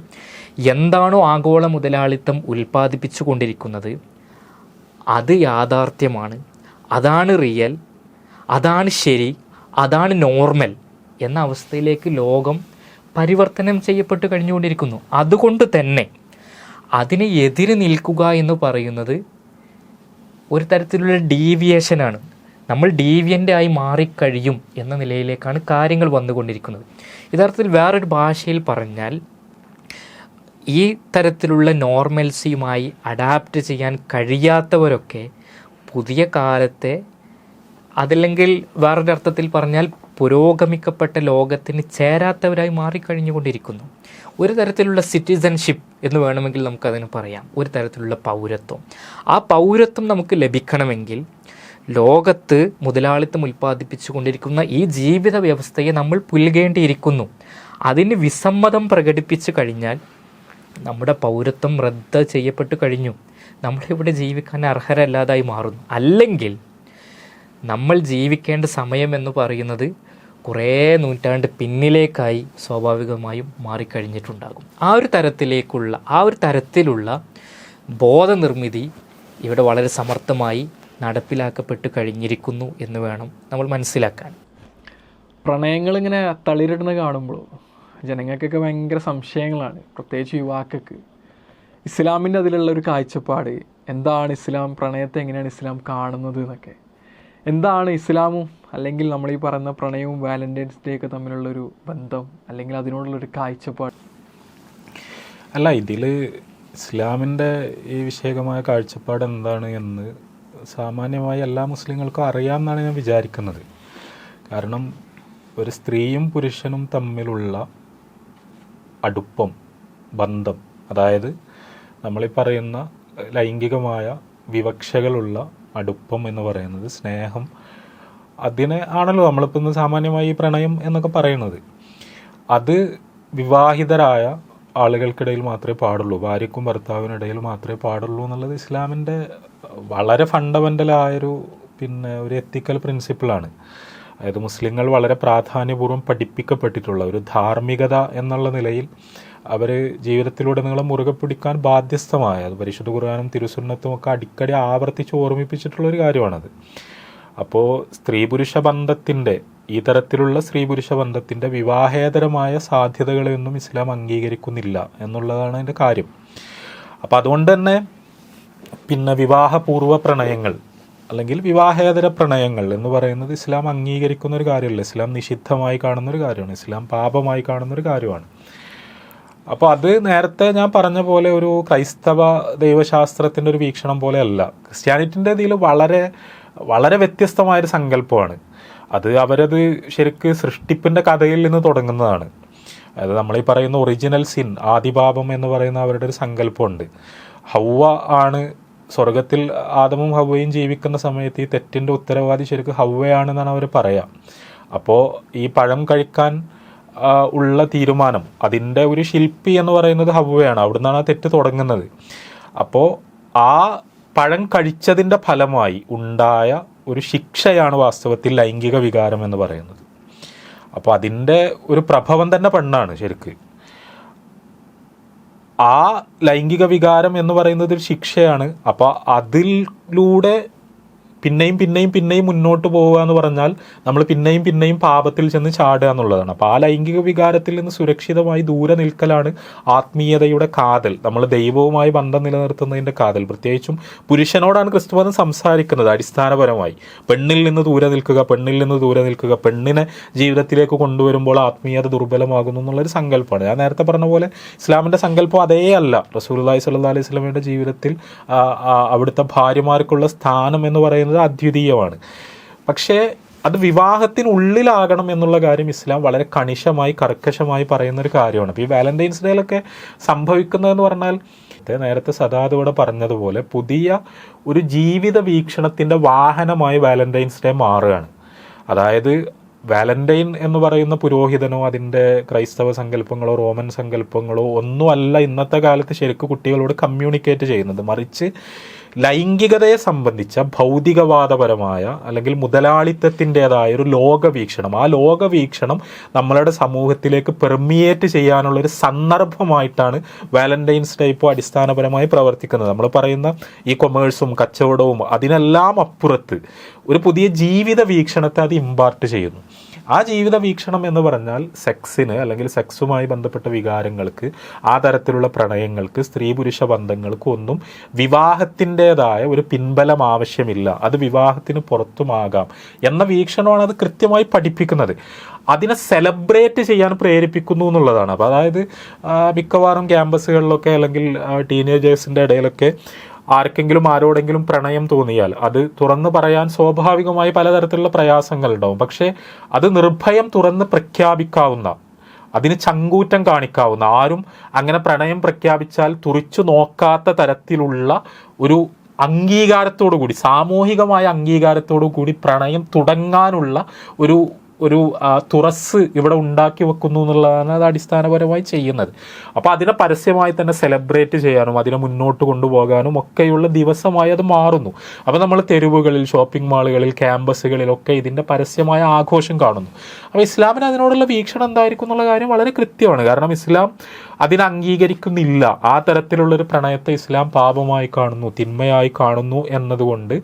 എന്താണോ ആഗോള മുതലാളിത്തം ഉൽപ്പാദിപ്പിച്ചു കൊണ്ടിരിക്കുന്നത് അത് യാഥാർത്ഥ്യമാണ്, അതാണ് റിയൽ, അതാണ് ശരി, അതാണ് നോർമൽ എന്ന അവസ്ഥയിലേക്ക് ലോകം പരിവർത്തനം ചെയ്യപ്പെട്ട് കഴിഞ്ഞുകൊണ്ടിരിക്കുന്നു. അതുകൊണ്ട് തന്നെ അതിനെ എതിര് നിൽക്കുക എന്ന് പറയുന്നത് ഒരു തരത്തിലുള്ള ഡീവിയേഷനാണ്. നമ്മൾ ഡീവിയൻ്റായി മാറിക്കഴിയും എന്ന നിലയിലേക്കാണ് കാര്യങ്ങൾ വന്നുകൊണ്ടിരിക്കുന്നത്. യഥാർത്ഥത്തിൽ വേറൊരു ഭാഷയിൽ പറഞ്ഞാൽ, ഈ തരത്തിലുള്ള നോർമൽസിയുമായി അഡാപ്റ്റ് ചെയ്യാൻ കഴിയാത്തവരൊക്കെ പുതിയ കാലത്തെ, അതല്ലെങ്കിൽ വേറൊരർത്ഥത്തിൽ പറഞ്ഞാൽ പുരോഗമിക്കപ്പെട്ട ലോകത്തിന് ചേരാത്തവരായി മാറിക്കഴിഞ്ഞുകൊണ്ടിരിക്കുന്നു. ഒരു തരത്തിലുള്ള സിറ്റിസൺഷിപ്പ് എന്ന് വേണമെങ്കിൽ നമുക്കതിന് പറയാം, ഒരു തരത്തിലുള്ള പൗരത്വം. ആ പൗരത്വം നമുക്ക് ലഭിക്കണമെങ്കിൽ ലോകത്ത് മുതലാളിത്തം ഉൽപ്പാദിപ്പിച്ചു കൊണ്ടിരിക്കുന്ന ഈ ജീവിത വ്യവസ്ഥയെ നമ്മൾ പുൽകേണ്ടിയിരിക്കുന്നു. അതിന് വിസമ്മതം പ്രകടിപ്പിച്ചു കഴിഞ്ഞാൽ നമ്മുടെ പൗരത്വം റദ്ദ് ചെയ്യപ്പെട്ട് കഴിഞ്ഞു, നമ്മളിവിടെ ജീവിക്കാൻ അർഹരല്ലാതായി മാറുന്നു. അല്ലെങ്കിൽ നമ്മൾ ജീവിക്കേണ്ട സമയം എന്ന് പറയുന്നത് കുറേ നൂറ്റാണ്ട് പിന്നിലേക്കായി സ്വാഭാവികമായും മാറിക്കഴിഞ്ഞിട്ടുണ്ടാകും. ആ ഒരു തരത്തിലുള്ള ബോധനിർമ്മിതി ഇവിടെ വളരെ സമർത്ഥമായി നടപ്പിലാക്കപ്പെട്ട് കഴിഞ്ഞിരിക്കുന്നു എന്ന് വേണം നമ്മൾ മനസ്സിലാക്കാൻ. പ്രണയങ്ങളിങ്ങനെ തളിരിടുന്ന കാണുമ്പോൾ ജനങ്ങൾക്കൊക്കെ ഭയങ്കര സംശയങ്ങളാണ്, പ്രത്യേകിച്ച് യുവാക്കൾക്ക്. ഇസ്ലാമിൻ്റെ അതിലുള്ള ഒരു കാഴ്ചപ്പാട് എന്താണ്, ഇസ്ലാം പ്രണയത്തെ എങ്ങനെയാണ് ഇസ്ലാം കാണുന്നത് എന്നൊക്കെ, എന്താണ് ഇസ്ലാമും അല്ലെങ്കിൽ നമ്മൾ ഈ പറയുന്ന പ്രണയവും വാലന്റൈൻസ് ഡേ ഒക്കെ തമ്മിലുള്ളൊരു ബന്ധം, അല്ലെങ്കിൽ അതിനോടുള്ളൊരു കാഴ്ചപ്പാട്? അല്ല, ഇതിൽ ഇസ്ലാമിൻ്റെ ഈ വിഷയകമായ കാഴ്ചപ്പാട് എന്താണ് എന്ന് സാമാന്യമായി എല്ലാ മുസ്ലിങ്ങൾക്കും അറിയാമെന്നാണ് ഞാൻ വിചാരിക്കുന്നത്. കാരണം ഒരു സ്ത്രീയും പുരുഷനും തമ്മിലുള്ള അടുപ്പം, ബന്ധം, അതായത് നമ്മളീ പറയുന്ന ലൈംഗികമായ വിവക്ഷകളുള്ള അടുപ്പം എന്ന് പറയുന്നത്, സ്നേഹം, അതിനെ ആണല്ലോ നമ്മളിപ്പോൾ ഇന്ന് സാമാന്യമായി ഈ പ്രണയം എന്നൊക്കെ പറയുന്നത്. അത് വിവാഹിതരായ ആളുകൾക്കിടയിൽ മാത്രമേ പാടുള്ളൂ, ഭാര്യയ്ക്കും ഭർത്താവിനിടയിൽ മാത്രമേ പാടുള്ളൂ എന്നുള്ളത് ഇസ്ലാമിൻ്റെ വളരെ ഫണ്ടമെൻ്റലായൊരു ഒരു എത്തിക്കൽ പ്രിൻസിപ്പിളാണ്. അതായത് മുസ്ലിങ്ങൾ വളരെ പ്രാധാന്യപൂർവ്വം പഠിപ്പിക്കപ്പെട്ടിട്ടുള്ള ഒരു ധാർമ്മികത എന്നുള്ള നിലയിൽ അവർ ജീവിതത്തിലുടനീളം മുറുകെ പിടിക്കാൻ ബാധ്യസ്ഥമായ, അത് പരിശുദ്ധ ഖുർആനും തിരുസുന്നത്തും ഒക്കെ അടിക്കടി ആവർത്തിച്ച് ഓർമ്മിപ്പിച്ചിട്ടുള്ളൊരു കാര്യമാണത്. അപ്പോൾ സ്ത്രീ പുരുഷ ബന്ധത്തിൻ്റെ, ഈ തരത്തിലുള്ള സ്ത്രീ പുരുഷ ബന്ധത്തിൻ്റെ വിവാഹേതരമായ സാധ്യതകളെയൊന്നും ഇസ്ലാം അംഗീകരിക്കുന്നില്ല എന്നുള്ളതാണ് അതിൻ്റെ കാര്യം. അപ്പോൾ അതുകൊണ്ട് തന്നെ വിവാഹപൂർവ്വ പ്രണയങ്ങൾ അല്ലെങ്കിൽ വിവാഹേതര പ്രണയങ്ങൾ എന്ന് പറയുന്നത് ഇസ്ലാം അംഗീകരിക്കുന്ന ഒരു കാര്യമല്ല. ഇസ്ലാം നിഷിദ്ധമായി കാണുന്നൊരു കാര്യമാണ്, ഇസ്ലാം പാപമായി കാണുന്നൊരു കാര്യമാണ്. അപ്പോൾ അത് നേരത്തെ ഞാൻ പറഞ്ഞ പോലെ ഒരു ക്രൈസ്തവ ദൈവശാസ്ത്രത്തിൻ്റെ ഒരു വീക്ഷണം പോലെയല്ല. ക്രിസ്ത്യാനിറ്റിൻ്റെ ഇതിൽ വളരെ വളരെ വ്യത്യസ്തമായൊരു സങ്കല്പമാണ്. അവരത് ശരിക്ക് സൃഷ്ടിപ്പിൻ്റെ കഥയിൽ നിന്ന് തുടങ്ങുന്നതാണ്. അതായത് നമ്മളീ പറയുന്ന ഒറിജിനൽ സിൻ, ആദിപാപം എന്ന് പറയുന്ന അവരുടെ ഒരു സങ്കല്പമുണ്ട്. ഹൗവ ആണ് സ്വർഗത്തിൽ ആദമും ഹൗവയും ജീവിക്കുന്ന സമയത്ത് ഈ തെറ്റിൻ്റെ ഉത്തരവാദി ശരിക്കും ഹൗവയാണെന്നാണ് അവർ പറയുക. അപ്പോൾ ഈ പഴം കഴിക്കാൻ ഉള്ള തീരുമാനം, അതിൻ്റെ ഒരു ശില്പി എന്ന് പറയുന്നത് ഹൗവയാണ്. അവിടുന്നാണ് ആ തെറ്റ് തുടങ്ങുന്നത്. അപ്പോൾ ആ പഴം കഴിച്ചതിൻ്റെ ഫലമായി ഉണ്ടായ ഒരു ശിക്ഷയാണ് വാസ്തവത്തിൽ ലൈംഗിക വികാരം എന്ന് പറയുന്നത്. അപ്പോൾ അതിൻ്റെ ഒരു പ്രഭവം തന്നെ പെണ്ണാണ് ശരിക്ക്. ആ ലൈംഗിക വികാരം എന്ന് പറയുന്നത് ഒരു ശിക്ഷയാണ്. അപ്പോൾ അതിലൂടെ പിന്നെയും മുന്നോട്ട് പോവുക എന്ന് പറഞ്ഞാൽ നമ്മൾ പിന്നെയും പാപത്തിൽ ചെന്ന് ചാടുക എന്നുള്ളതാണ്. അപ്പോൾ ആ ലൈംഗിക വികാരത്തിൽ നിന്ന് സുരക്ഷിതമായി ദൂരെ നിൽക്കലാണ് ആത്മീയതയുടെ കാതൽ, നമ്മൾ ദൈവവുമായി ബന്ധം നിലനിർത്തുന്നതിൻ്റെ കാതൽ. പ്രത്യേകിച്ചും പുരുഷനോടാണ് ക്രിസ്തുമതം സംസാരിക്കുന്നത് അടിസ്ഥാനപരമായി. പെണ്ണിൽ നിന്ന് ദൂരെ നിൽക്കുക, പെണ്ണിനെ ജീവിതത്തിലേക്ക് കൊണ്ടുവരുമ്പോൾ ആത്മീയത ദുർബലമാകുന്നു എന്നുള്ളൊരു സങ്കല്പമാണ്. ഞാൻ നേരത്തെ പറഞ്ഞ പോലെ ഇസ്ലാമിൻ്റെ സങ്കല്പം അതേ അല്ല. റസൂലുള്ളാഹി സ്വല്ലല്ലാഹി അലൈഹി വസല്ലമയുടെ ജീവിതത്തിൽ അവിടുത്തെ ഭാര്യമാർക്കുള്ള സ്ഥാനം എന്ന് പറയുന്നത് അദ്വിതീയമാണ്. പക്ഷേ അത് വിവാഹത്തിനുള്ളിലാകണം എന്നുള്ള കാര്യം ഇസ്ലാം വളരെ കർക്കശമായി പറയുന്നൊരു കാര്യമാണ്. അപ്പോൾ ഈ വാലന്റൈൻസ് ഡേയിലൊക്കെ സംഭവിക്കുന്നതെന്ന് പറഞ്ഞാൽ നേരത്തെ സദാദ് ഇവിടെ പറഞ്ഞതുപോലെ പുതിയ ഒരു ജീവിത വീക്ഷണത്തിൻ്റെ വാഹനമായി വാലന്റൈൻസ് ഡേ മാറുകയാണ്. അതായത് വാലന്റൈൻ എന്ന് പറയുന്ന പുരോഹിതനോ അതിൻ്റെ ക്രൈസ്തവ സങ്കല്പങ്ങളോ റോമൻ സങ്കല്പങ്ങളോ ഒന്നുമല്ല ഇന്നത്തെ കാലത്ത് ശരിക്കും കുട്ടികളോട് കമ്മ്യൂണിക്കേറ്റ് ചെയ്യുന്നത്. മറിച്ച് ലൈംഗികതയെ സംബന്ധിച്ച ഭൗതികവാദപരമായ അല്ലെങ്കിൽ മുതലാളിത്തത്തിൻ്റെതായ ഒരു ലോകവീക്ഷണം, ആ ലോകവീക്ഷണം നമ്മളുടെ സമൂഹത്തിലേക്ക് പെർമിയേറ്റ് ചെയ്യാനുള്ളൊരു സന്ദർഭമായിട്ടാണ് വാലന്റൈൻസ് ഡേ ഇപ്പോൾ അടിസ്ഥാനപരമായി പ്രവർത്തിക്കുന്നത്. നമ്മൾ പറയുന്ന ഈ കൊമേഴ്സും കച്ചവടവും അതിനെല്ലാം അപ്പുറത്ത് ഒരു പുതിയ ജീവിത വീക്ഷണത്തെ അത് ഇമ്പാർട്ട് ചെയ്യുന്നു. ആ ജീവിത വീക്ഷണം എന്ന് പറഞ്ഞാൽ സെക്സിന് അല്ലെങ്കിൽ സെക്സുമായി ബന്ധപ്പെട്ട വികാരങ്ങൾക്ക്, ആ തരത്തിലുള്ള പ്രണയങ്ങൾക്ക്, സ്ത്രീ പുരുഷ ബന്ധങ്ങൾക്ക് ഒന്നും വിവാഹത്തിൻ്റെതായ ഒരു പിൻബലം ആവശ്യമില്ല, അത് വിവാഹത്തിന് പുറത്തുമാകാം എന്ന വീക്ഷണമാണ് അത് കൃത്യമായി പഠിപ്പിക്കുന്നത്. അതിനെ സെലിബ്രേറ്റ് ചെയ്യാൻ പ്രേരിപ്പിക്കുന്നു എന്നുള്ളതാണ്. അപ്പോൾ അതായത് മിക്കവാറും ക്യാമ്പസുകളിലൊക്കെ അല്ലെങ്കിൽ ടീനേജേഴ്സിൻ്റെ ഇടയിലൊക്കെ ആർക്കെങ്കിലും ആരോടെങ്കിലും പ്രണയം തോന്നിയാൽ അത് തുറന്ന് പറയാൻ സ്വാഭാവികമായി പലതരത്തിലുള്ള പ്രയാസങ്ങളുണ്ടാവും. പക്ഷേ അത് നിർഭയം തുറന്ന് പ്രഖ്യാപിക്കാവുന്ന, അതിന് ചങ്കൂറ്റം കാണിക്കാവുന്ന, ആരും അങ്ങനെ പ്രണയം പ്രഖ്യാപിച്ചാൽ തുറിച്ചു നോക്കാത്ത തരത്തിലുള്ള ഒരു അംഗീകാരത്തോടു കൂടി, സാമൂഹികമായ അംഗീകാരത്തോടു കൂടി പ്രണയം തുടങ്ങാനുള്ള ഒരു തുറസ് ഇവിടെ ഉണ്ടാക്കി വെക്കുന്നു എന്നുള്ളതാണ് അത് അടിസ്ഥാനപരമായി ചെയ്യുന്നത്. അപ്പോൾ അതിനെ പരസ്യമായി തന്നെ സെലിബ്രേറ്റ് ചെയ്യാനും അതിനെ മുന്നോട്ട് കൊണ്ടുപോകാനും ഒക്കെയുള്ള ദിവസമായി അത് മാറുന്നു. അപ്പോൾ നമ്മൾ തെരുവുകളിൽ, ഷോപ്പിംഗ് മാളുകളിൽ, ക്യാമ്പസുകളിലൊക്കെ ഇതിൻ്റെ പരസ്യമായ ആഘോഷം കാണുന്നു. അപ്പോൾ ഇസ്ലാമിന് അതിനോടുള്ള വീക്ഷണം എന്തായിരിക്കും എന്നുള്ള കാര്യം വളരെ കൃത്യമാണ്. കാരണം ഇസ്ലാം അതിനെ അംഗീകരിക്കുന്നില്ല. ആ തരത്തിലുള്ളൊരു പ്രണയത്തെ ഇസ്ലാം പാപമായി കാണുന്നു, തിന്മയായി കാണുന്നു എന്നതുകൊണ്ട്,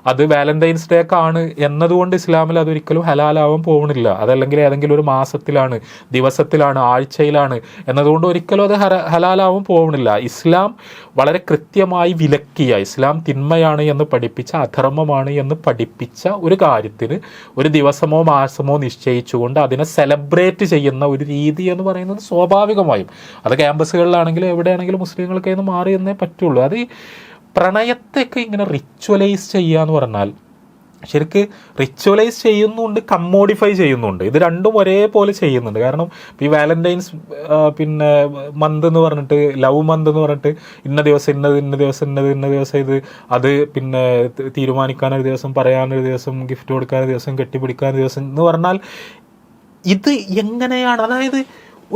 അത് വാലന്റൈൻസ് ഡേ ആണ് എന്നതുകൊണ്ട് ഇസ്ലാമിൽ അതൊരിക്കലും ഹലാലാവാൻ പോകുന്നില്ല. അതല്ലെങ്കിൽ ഏതെങ്കിലും ഒരു മാസത്തിലാണ്, ദിവസത്തിലാണ്, ആഴ്ചയിലാണ് എന്നതുകൊണ്ട് ഒരിക്കലും അത് ഹലാലാവാൻ പോകുന്നില്ല. ഇസ്ലാം വളരെ കൃത്യമായി വിലക്കിയ, ഇസ്ലാം തിന്മയാണ് എന്ന് പഠിപ്പിച്ച, അധർമ്മമാണ് എന്ന് പഠിപ്പിച്ച ഒരു കാര്യത്തിന് ഒരു ദിവസമോ മാസമോ നിശ്ചയിച്ചുകൊണ്ട് അതിനെ സെലിബ്രേറ്റ് ചെയ്യുന്ന ഒരു രീതി എന്ന് പറയുന്നത് സ്വാഭാവികമായും അത് ക്യാമ്പസുകളിലാണെങ്കിലും എവിടെയാണെങ്കിലും മുസ്ലിങ്ങൾക്ക് നിന്ന് മാറി എന്നേ പറ്റുള്ളൂ. അത് പ്രണയത്തെയൊക്കെ ഇങ്ങനെ റിച്വലൈസ് ചെയ്യുക എന്ന് പറഞ്ഞാൽ ശരിക്ക് റിച്വലൈസ് ചെയ്യുന്നുണ്ട്, കമ്മോഡിഫൈ ചെയ്യുന്നുണ്ട്. ഇത് രണ്ടും ഒരേപോലെ ചെയ്യുന്നുണ്ട്. കാരണം ഈ വാലന്റൈൻസ് പിന്നെ മന്ത് എന്ന് പറഞ്ഞിട്ട്, ലവ് മന്ത് എന്ന് പറഞ്ഞിട്ട് ഇന്ന ദിവസം ഇന്ന ദിവസം ഇത് അത് പിന്നെ തീരുമാനിക്കാനൊരു ദിവസം, പറയാനൊരു ദിവസം, ഗിഫ്റ്റ് കൊടുക്കാനൊരു ദിവസം, കെട്ടിപ്പിടിക്കാനൊരു ദിവസം എന്ന് പറഞ്ഞാൽ ഇത് എങ്ങനെയാണ്? അതായത്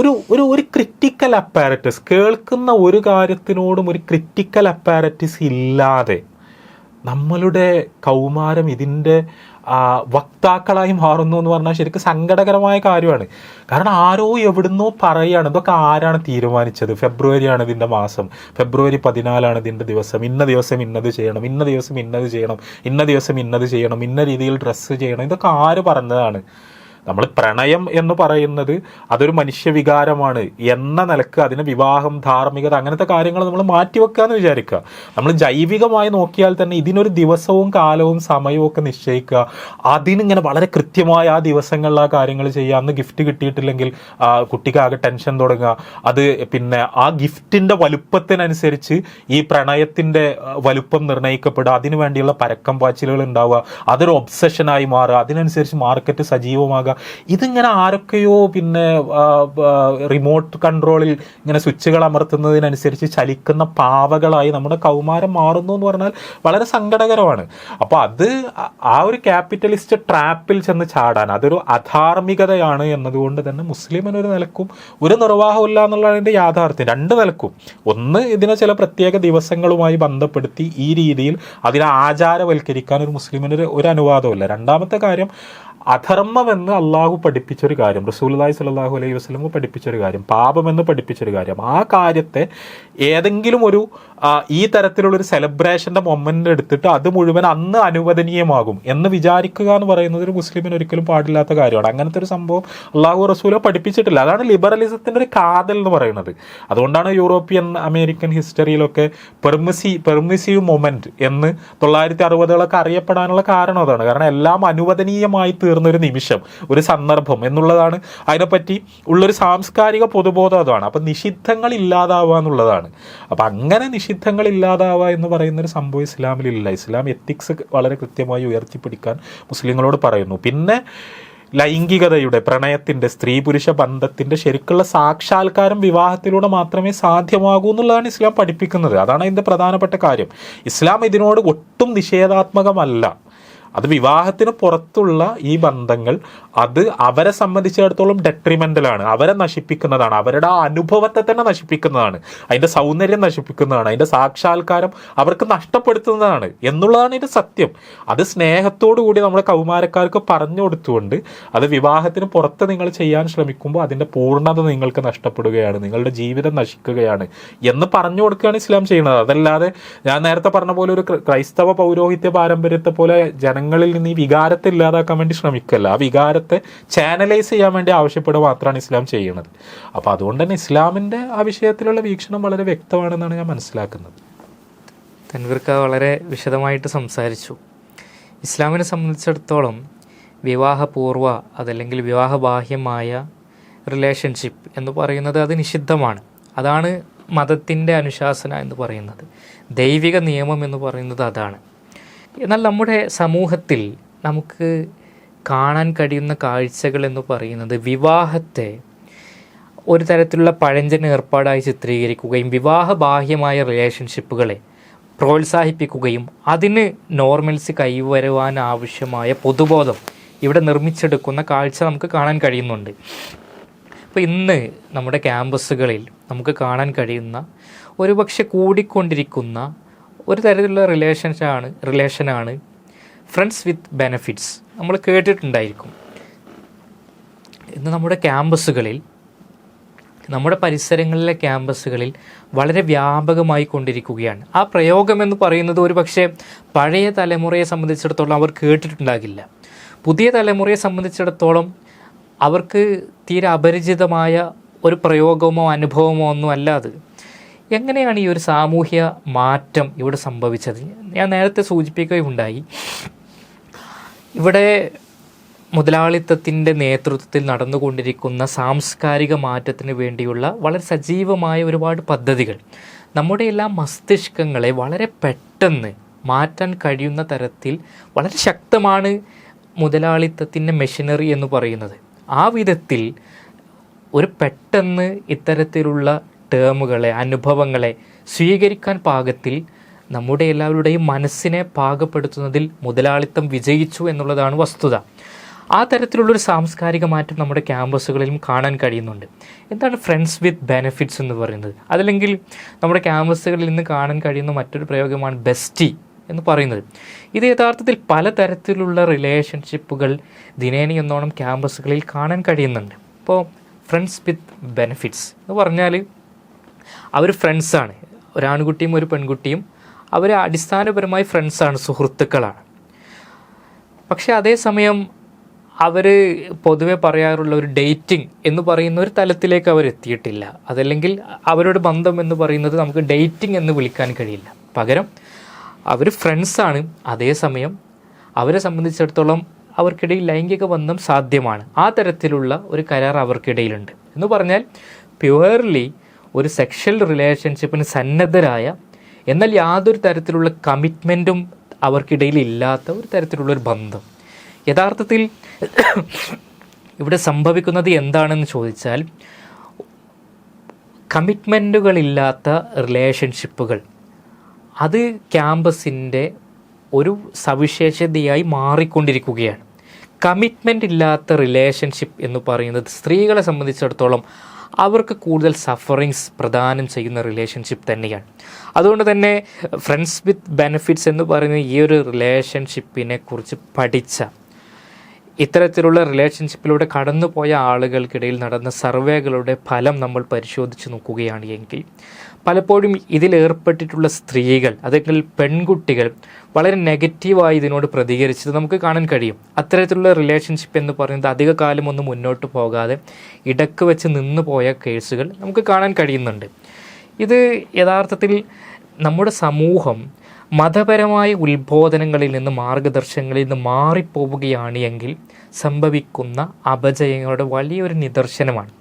ഒരു ക്രിറ്റിക്കൽ അപ്പാരറ്റസ്, കേൾക്കുന്ന ഒരു കാര്യത്തിനോടും ഒരു ക്രിറ്റിക്കൽ അപ്പാരറ്റസ് ഇല്ലാതെ നമ്മളുടെ കൗമാരം ഇതിൻ്റെ വക്താക്കളായി മാറുന്നു എന്ന് പറഞ്ഞാൽ ശരിക്കും സങ്കടകരമായ കാര്യമാണ്. കാരണം ആരോ എവിടുന്നോ പറയുകയാണ്, ഇതൊക്കെ ആരാണ് തീരുമാനിച്ചത്? ഫെബ്രുവരിയാണ് ഇതിൻ്റെ മാസം, ഫെബ്രുവരി 14 ഇതിൻ്റെ ദിവസം, ഇന്ന ദിവസം ഇന്നത് ചെയ്യണം, ഇന്ന ദിവസം ഇന്നത് ചെയ്യണം, ഇന്ന ദിവസം ഇന്നത് ചെയ്യണം, ഇന്ന രീതിയിൽ ഡ്രസ്സ് ചെയ്യണം, ഇതൊക്കെ ആര് പറഞ്ഞതാണ്? നമ്മൾ പ്രണയം എന്ന് പറയുന്നത് അതൊരു മനുഷ്യവികാരമാണ് എന്ന നിലക്ക് അതിന് വിവാഹം, ധാർമ്മികത, അങ്ങനത്തെ കാര്യങ്ങൾ നമ്മൾ മാറ്റിവെക്കാന്ന് വിചാരിക്കുക. നമ്മൾ ജൈവികമായി നോക്കിയാൽ തന്നെ ഇതിനൊരു ദിവസവും കാലവും സമയവും ഒക്കെ നിശ്ചയിക്കുക, അതിനിങ്ങനെ വളരെ കൃത്യമായ ആ ദിവസങ്ങളിൽ ആ കാര്യങ്ങൾ ചെയ്യുക. അന്ന് ഗിഫ്റ്റ് കിട്ടിയിട്ടില്ലെങ്കിൽ കുട്ടിക്ക് ആകെ ടെൻഷൻ തുടങ്ങുക. അത് പിന്നെ ആ ഗിഫ്റ്റിൻ്റെ വലുപ്പത്തിനനുസരിച്ച് ഈ പ്രണയത്തിൻ്റെ വലുപ്പം നിർണ്ണയിക്കപ്പെടുക, അതിനു വേണ്ടിയുള്ള പരക്കം പാച്ചിലുകൾ ഉണ്ടാവുക, അതൊരു ഒബ്സഷനായി മാറുക, അതിനനുസരിച്ച് മാർക്കറ്റ് സജീവമാകുക. ഇതിങ്ങനെ ആരൊക്കെയോ പിന്നെ റിമോട്ട് കൺട്രോളിൽ ഇങ്ങനെ സ്വിച്ചുകൾ അമർത്തുന്നതിനനുസരിച്ച് ചലിക്കുന്ന പാവകളായി നമ്മുടെ കൗമാരം മാറുന്നു എന്ന് പറഞ്ഞാൽ വളരെ സങ്കടകരമാണ്. അപ്പോൾ അത് ആ ഒരു ക്യാപിറ്റലിസ്റ്റ് ട്രാപ്പിൽ ചെന്ന് ചാടാൻ അതൊരു അധാർമികതയാണ് എന്നതുകൊണ്ട് തന്നെ മുസ്ലിമിനൊരു നിലക്കും ഒരു നിർവാഹമില്ല എന്നുള്ളതിൻ്റെ യാഥാർത്ഥ്യം. രണ്ട് നിലക്കും. ഒന്ന്, ഇതിനെ ചില പ്രത്യേക ദിവസങ്ങളുമായി ബന്ധപ്പെടുത്തി ഈ രീതിയിൽ അതിനെ ആചാരവൽക്കരിക്കാൻ ഒരു മുസ്ലിമിന് ഒരു അനുവാദമില്ല. രണ്ടാമത്തെ കാര്യം, അധർമ്മമെന്ന് അള്ളാഹു പഠിപ്പിച്ചൊരു കാര്യം, റസൂലുള്ളാഹി സ്വല്ലല്ലാഹു അലൈഹി വസല്ലം പഠിപ്പിച്ചൊരു കാര്യം, പാപമെന്ന് പഠിപ്പിച്ചൊരു കാര്യം, ആ കാര്യത്തെ ഏതെങ്കിലും ഒരു ഈ തരത്തിലുള്ളൊരു സെലിബ്രേഷൻ്റെ മൊമെൻ്റ് എടുത്തിട്ട് അത് മുഴുവൻ അന്ന് അനുവദനീയമാകും എന്ന് വിചാരിക്കുക എന്ന് പറയുന്നത് ഒരു മുസ്ലിമിന് ഒരിക്കലും പാടില്ലാത്ത കാര്യമാണ്. അങ്ങനത്തെ ഒരു സംഭവം അള്ളാഹു റസൂലോ പഠിപ്പിച്ചിട്ടില്ല. അതാണ് ലിബറലിസത്തിൻ്റെ ഒരു കാതൽ എന്ന് പറയുന്നത്. അതുകൊണ്ടാണ് യൂറോപ്യൻ അമേരിക്കൻ ഹിസ്റ്ററിയിലൊക്കെ പെർമിസീവ് മൊമെൻറ്റ് എന്ന് 1960കളൊക്കെ അറിയപ്പെടാനുള്ള കാരണം അതാണ്. കാരണം എല്ലാം അനുവദനീയമായി തീർന്നൊരു നിമിഷം, ഒരു സന്ദർഭം എന്നുള്ളതാണ്. അതിനെപ്പറ്റി ഉള്ളൊരു സാംസ്കാരിക പൊതുബോധം അതാണ്. അപ്പം നിഷിദ്ധങ്ങൾ ഇല്ലാതാവുക എന്നുള്ളതാണ്. അപ്പം അങ്ങനെ നിഷിദ്ധങ്ങൾ ഇല്ലാതാവുക എന്ന് പറയുന്നൊരു സംഭവം ഇസ്ലാമിലില്ല. ഇസ്ലാം എത്തിക്സ് വളരെ കൃത്യമായി ഉയർത്തിപ്പിടിക്കാൻ മുസ്ലിങ്ങളോട് പറയുന്നു. പിന്നെ ലൈംഗികതയുടെ, പ്രണയത്തിൻ്റെ, സ്ത്രീ പുരുഷ ബന്ധത്തിൻ്റെ ശരിക്കുള്ള സാക്ഷാത്കാരം വിവാഹത്തിലൂടെ മാത്രമേ സാധ്യമാകൂ എന്നുള്ളതാണ് ഇസ്ലാം പഠിപ്പിക്കുന്നത്. അതാണ് അതിൻ്റെ പ്രധാനപ്പെട്ട കാര്യം. ഇസ്ലാം ഇതിനോട് ഒട്ടും നിഷേധാത്മകമല്ല. അത് വിവാഹത്തിന് പുറത്തുള്ള ഈ ബന്ധങ്ങൾ അത് അവരെ സംബന്ധിച്ചിടത്തോളം ഡെട്രിമെൻ്റലാണ്, അവരെ നശിപ്പിക്കുന്നതാണ്, അവരുടെ ആ അനുഭവത്തെ തന്നെ നശിപ്പിക്കുന്നതാണ്, അതിൻ്റെ സൗന്ദര്യം നശിപ്പിക്കുന്നതാണ്, അതിൻ്റെ സാക്ഷാത്കാരം അവർക്ക് നഷ്ടപ്പെടുത്തുന്നതാണ് എന്നുള്ളതാണ് ഇതിൻ്റെ സത്യം. അത് സ്നേഹത്തോടു കൂടി നമ്മുടെ കൗമാരക്കാർക്ക് പറഞ്ഞു കൊടുത്തുകൊണ്ട് അത് വിവാഹത്തിന് പുറത്ത് നിങ്ങൾ ചെയ്യാൻ ശ്രമിക്കുമ്പോൾ അതിൻ്റെ പൂർണ്ണത നിങ്ങൾക്ക് നഷ്ടപ്പെടുകയാണ്, നിങ്ങളുടെ ജീവിതം നശിക്കുകയാണ് എന്ന് പറഞ്ഞു കൊടുക്കുകയാണ് ഇസ്ലാം ചെയ്യുന്നത്. അതല്ലാതെ ഞാൻ നേരത്തെ പറഞ്ഞ പോലെ ഒരു ക്രൈസ്തവ പൗരോഹിത്യ പാരമ്പര്യത്തെ പോലെ ജനങ്ങളിൽ നിന്ന് ഈ വികാരത്തെ ഇല്ലാതാക്കാൻ വേണ്ടി ശ്രമിക്കല്ല, ആ വികാരത്തെ ചാനലൈസ് ചെയ്യാൻ വേണ്ടി ആവശ്യപ്പെടുക മാത്രമാണ് ഇസ്ലാം ചെയ്യുന്നത്. അപ്പോൾ അതുകൊണ്ട് തന്നെ ഇസ്ലാമിൻ്റെ ആ വിഷയത്തിലുള്ള വീക്ഷണം വളരെ വ്യക്തമാണെന്നാണ് ഞാൻ മനസ്സിലാക്കുന്നത്. തൻവീർക്ക വളരെ വിശദമായിട്ട് സംസാരിച്ചു. ഇസ്ലാമിനെ സംബന്ധിച്ചിടത്തോളം വിവാഹപൂർവ്വ അതല്ലെങ്കിൽ വിവാഹബാഹ്യമായ റിലേഷൻഷിപ്പ് എന്ന് പറയുന്നത് അത് നിഷിദ്ധമാണ്. അതാണ് മതത്തിൻ്റെ അനുശാസന എന്ന് പറയുന്നത്, ദൈവിക നിയമം എന്ന് പറയുന്നത് അതാണ്. എന്നാൽ നമ്മുടെ സമൂഹത്തിൽ നമുക്ക് കാണാൻ കഴിയുന്ന കാഴ്ചകൾ എന്ന് പറയുന്നത് വിവാഹത്തെ ഒരു തരത്തിലുള്ള പഴഞ്ചൻ ഏർപ്പാടായി ചിത്രീകരിക്കുകയും വിവാഹബാഹ്യമായ റിലേഷൻഷിപ്പുകളെ പ്രോത്സാഹിപ്പിക്കുകയും അതിന് നോർമൽസി കൈവരുവാൻ ആവശ്യമായ പൊതുബോധം ഇവിടെ നിർമ്മിച്ചെടുക്കുന്ന കാഴ്ച നമുക്ക് കാണാൻ കഴിയുന്നുണ്ട്. അപ്പോൾ ഇന്ന് നമ്മുടെ ക്യാമ്പസുകളിൽ നമുക്ക് കാണാൻ കഴിയുന്ന ഒരുപക്ഷെ കൂടിക്കൊണ്ടിരിക്കുന്ന ഒരു തരത്തിലുള്ള റിലേഷനാണ് ഫ്രണ്ട്സ് വിത്ത് ബെനഫിറ്റ്സ്. നമ്മൾ കേട്ടിട്ടുണ്ടായിരിക്കും. ഇന്ന് നമ്മുടെ ക്യാമ്പസുകളിൽ, നമ്മുടെ പരിസരങ്ങളിലെ ക്യാമ്പസുകളിൽ വളരെ വ്യാപകമായി കൊണ്ടിരിക്കുകയാണ്. ആ പ്രയോഗം എന്ന് പറയുന്നത് ഒരു പക്ഷേ പഴയ തലമുറയെ സംബന്ധിച്ചിടത്തോളം അവർ കേട്ടിട്ടുണ്ടാകില്ല. പുതിയ തലമുറയെ സംബന്ധിച്ചിടത്തോളം അവർക്ക് തീരെ അപരിചിതമായ ഒരു പ്രയോഗമോ അനുഭവമോ ഒന്നും അല്ലാതെ. എങ്ങനെയാണ് ഈ ഒരു സാമൂഹ്യ മാറ്റം ഇവിടെ സംഭവിച്ചത്? ഞാൻ നേരത്തെ സൂചിപ്പിക്കുകയുണ്ടായി, ഇവിടെ മുതലാളിത്തത്തിൻ്റെ നേതൃത്വത്തിൽ നടന്നുകൊണ്ടിരിക്കുന്ന സാംസ്കാരിക മാറ്റത്തിന് വേണ്ടിയുള്ള വളരെ സജീവമായ ഒരുപാട് പദ്ധതികൾ നമ്മുടെ എല്ലാം മസ്തിഷ്കങ്ങളെ വളരെ പെട്ടെന്ന് മാറ്റാൻ കഴിയുന്ന തരത്തിൽ വളരെ ശക്തമാണ് മുതലാളിത്തത്തിൻ്റെ മെഷീനറി എന്ന് പറയുന്നത്. ആ വിധത്തിൽ ഒരു പെട്ടെന്ന് ഇത്തരത്തിലുള്ള ടേമുകളെ, അനുഭവങ്ങളെ സ്വീകരിക്കാൻ പാകത്തിൽ നമ്മുടെ എല്ലാവരുടെയും മനസ്സിനെ പാകപ്പെടുത്തുന്നതിൽ മുതലാളിത്തം വിജയിച്ചു എന്നുള്ളതാണ് വസ്തുത. ആ തരത്തിലുള്ളൊരു സാംസ്കാരിക മാറ്റം നമ്മുടെ ക്യാമ്പസുകളിലും കാണാൻ കഴിയുന്നുണ്ട്. എന്താണ് ഫ്രണ്ട്സ് വിത്ത് ബെനിഫിറ്റ്സ് എന്ന് പറയുന്നത്? അതല്ലെങ്കിൽ നമ്മുടെ ക്യാമ്പസുകളിൽ നിന്ന് കാണാൻ കഴിയുന്ന മറ്റൊരു പ്രയോഗമാണ് ബെസ്റ്റി എന്ന് പറയുന്നത്. ഇത് യഥാർത്ഥത്തിൽ പലതരത്തിലുള്ള റിലേഷൻഷിപ്പുകൾ ദിനേനയെന്നോണം ക്യാമ്പസുകളിൽ കാണാൻ കഴിയുന്നുണ്ട്. ഇപ്പോൾ ഫ്രണ്ട്സ് വിത്ത് ബെനിഫിറ്റ്സ് എന്ന് പറഞ്ഞാൽ അവർ ഫ്രണ്ട്സാണ്, ഒരാൺകുട്ടിയും ഒരു പെൺകുട്ടിയും അവർ അടിസ്ഥാനപരമായി ഫ്രണ്ട്സാണ്, സുഹൃത്തുക്കളാണ്. പക്ഷേ അതേസമയം അവർ പൊതുവെ പറയാറുള്ള ഒരു ഡേറ്റിംഗ് എന്ന് പറയുന്ന ഒരു തലത്തിലേക്ക് അവർ എത്തിയിട്ടില്ല. അതല്ലെങ്കിൽ അവരുടെ ബന്ധം എന്ന് പറയുന്നത് നമുക്ക് ഡേറ്റിംഗ് എന്ന് വിളിക്കാൻ കഴിയില്ല. പകരം അവർ ഫ്രണ്ട്സാണ്, അതേസമയം അവരെ സംബന്ധിച്ചിടത്തോളം അവർക്കിടയിൽ ലൈംഗിക ബന്ധം സാധ്യമാണ്. ആ തരത്തിലുള്ള ഒരു കരാർ അവർക്കിടയിലുണ്ട് എന്ന് പറഞ്ഞാൽ പ്യുവർലി ഒരു സെക്ഷൽ റിലേഷൻഷിപ്പിന് സന്നദ്ധരായ, എന്നാൽ യാതൊരു തരത്തിലുള്ള കമ്മിറ്റ്മെൻറ്റും അവർക്കിടയിൽ ഇല്ലാത്ത ഒരു തരത്തിലുള്ളൊരു ബന്ധം. യഥാർത്ഥത്തിൽ ഇവിടെ സംഭവിക്കുന്നത് എന്താണെന്ന് ചോദിച്ചാൽ, കമ്മിറ്റ്മെൻറ്റുകളില്ലാത്ത റിലേഷൻഷിപ്പുകൾ അത് ക്യാമ്പസിൻ്റെ ഒരു സവിശേഷതയായി മാറിക്കൊണ്ടിരിക്കുകയാണ്. കമ്മിറ്റ്മെൻ്റ് ഇല്ലാത്ത റിലേഷൻഷിപ്പ് എന്ന് പറയുന്നത് സ്ത്രീകളെ സംബന്ധിച്ചിടത്തോളം അവർക്ക് കൂടുതൽ സഫറിങ്സ് പ്രദാനം ചെയ്യുന്ന റിലേഷൻഷിപ്പ് തന്നെയാണ്. അതുകൊണ്ട് തന്നെ ഫ്രണ്ട്സ് വിത്ത് ബെനിഫിറ്റ്സ് എന്ന് പറയുന്ന ഈ ഒരു റിലേഷൻഷിപ്പിനെ കുറിച്ച് പഠിച്ച, ഇത്തരത്തിലുള്ള റിലേഷൻഷിപ്പിലൂടെ കടന്നുപോയ ആളുകൾക്കിടയിൽ നടന്ന സർവേകളുടെ ഫലം നമ്മൾ പരിശോധിച്ച് നോക്കുകയാണ് എങ്കിൽ പലപ്പോഴും ഇതിലേർപ്പെട്ടിട്ടുള്ള സ്ത്രീകൾ, അല്ലെങ്കിൽ പെൺകുട്ടികൾ വളരെ നെഗറ്റീവായി ഇതിനോട് പ്രതികരിച്ചത് നമുക്ക് കാണാൻ കഴിയും. അത്തരത്തിലുള്ള റിലേഷൻഷിപ്പ് എന്ന് പറയുന്നത് അധിക കാലം ഒന്നും മുന്നോട്ട് പോകാതെ ഇടക്ക് വെച്ച് നിന്ന് പോയ കേസുകൾ നമുക്ക് കാണാൻ കഴിയുന്നുണ്ട്. ഇത് യഥാർത്ഥത്തിൽ നമ്മുടെ സമൂഹം മതപരമായ ഉത്ബോധനങ്ങളിൽ നിന്ന്, മാർഗദർശനങ്ങളിൽ നിന്ന് മാറിപ്പോവുകയാണ് എങ്കിൽ സംഭവിക്കുന്ന അപജയങ്ങളുടെ വലിയൊരു നിദർശനമാണ്.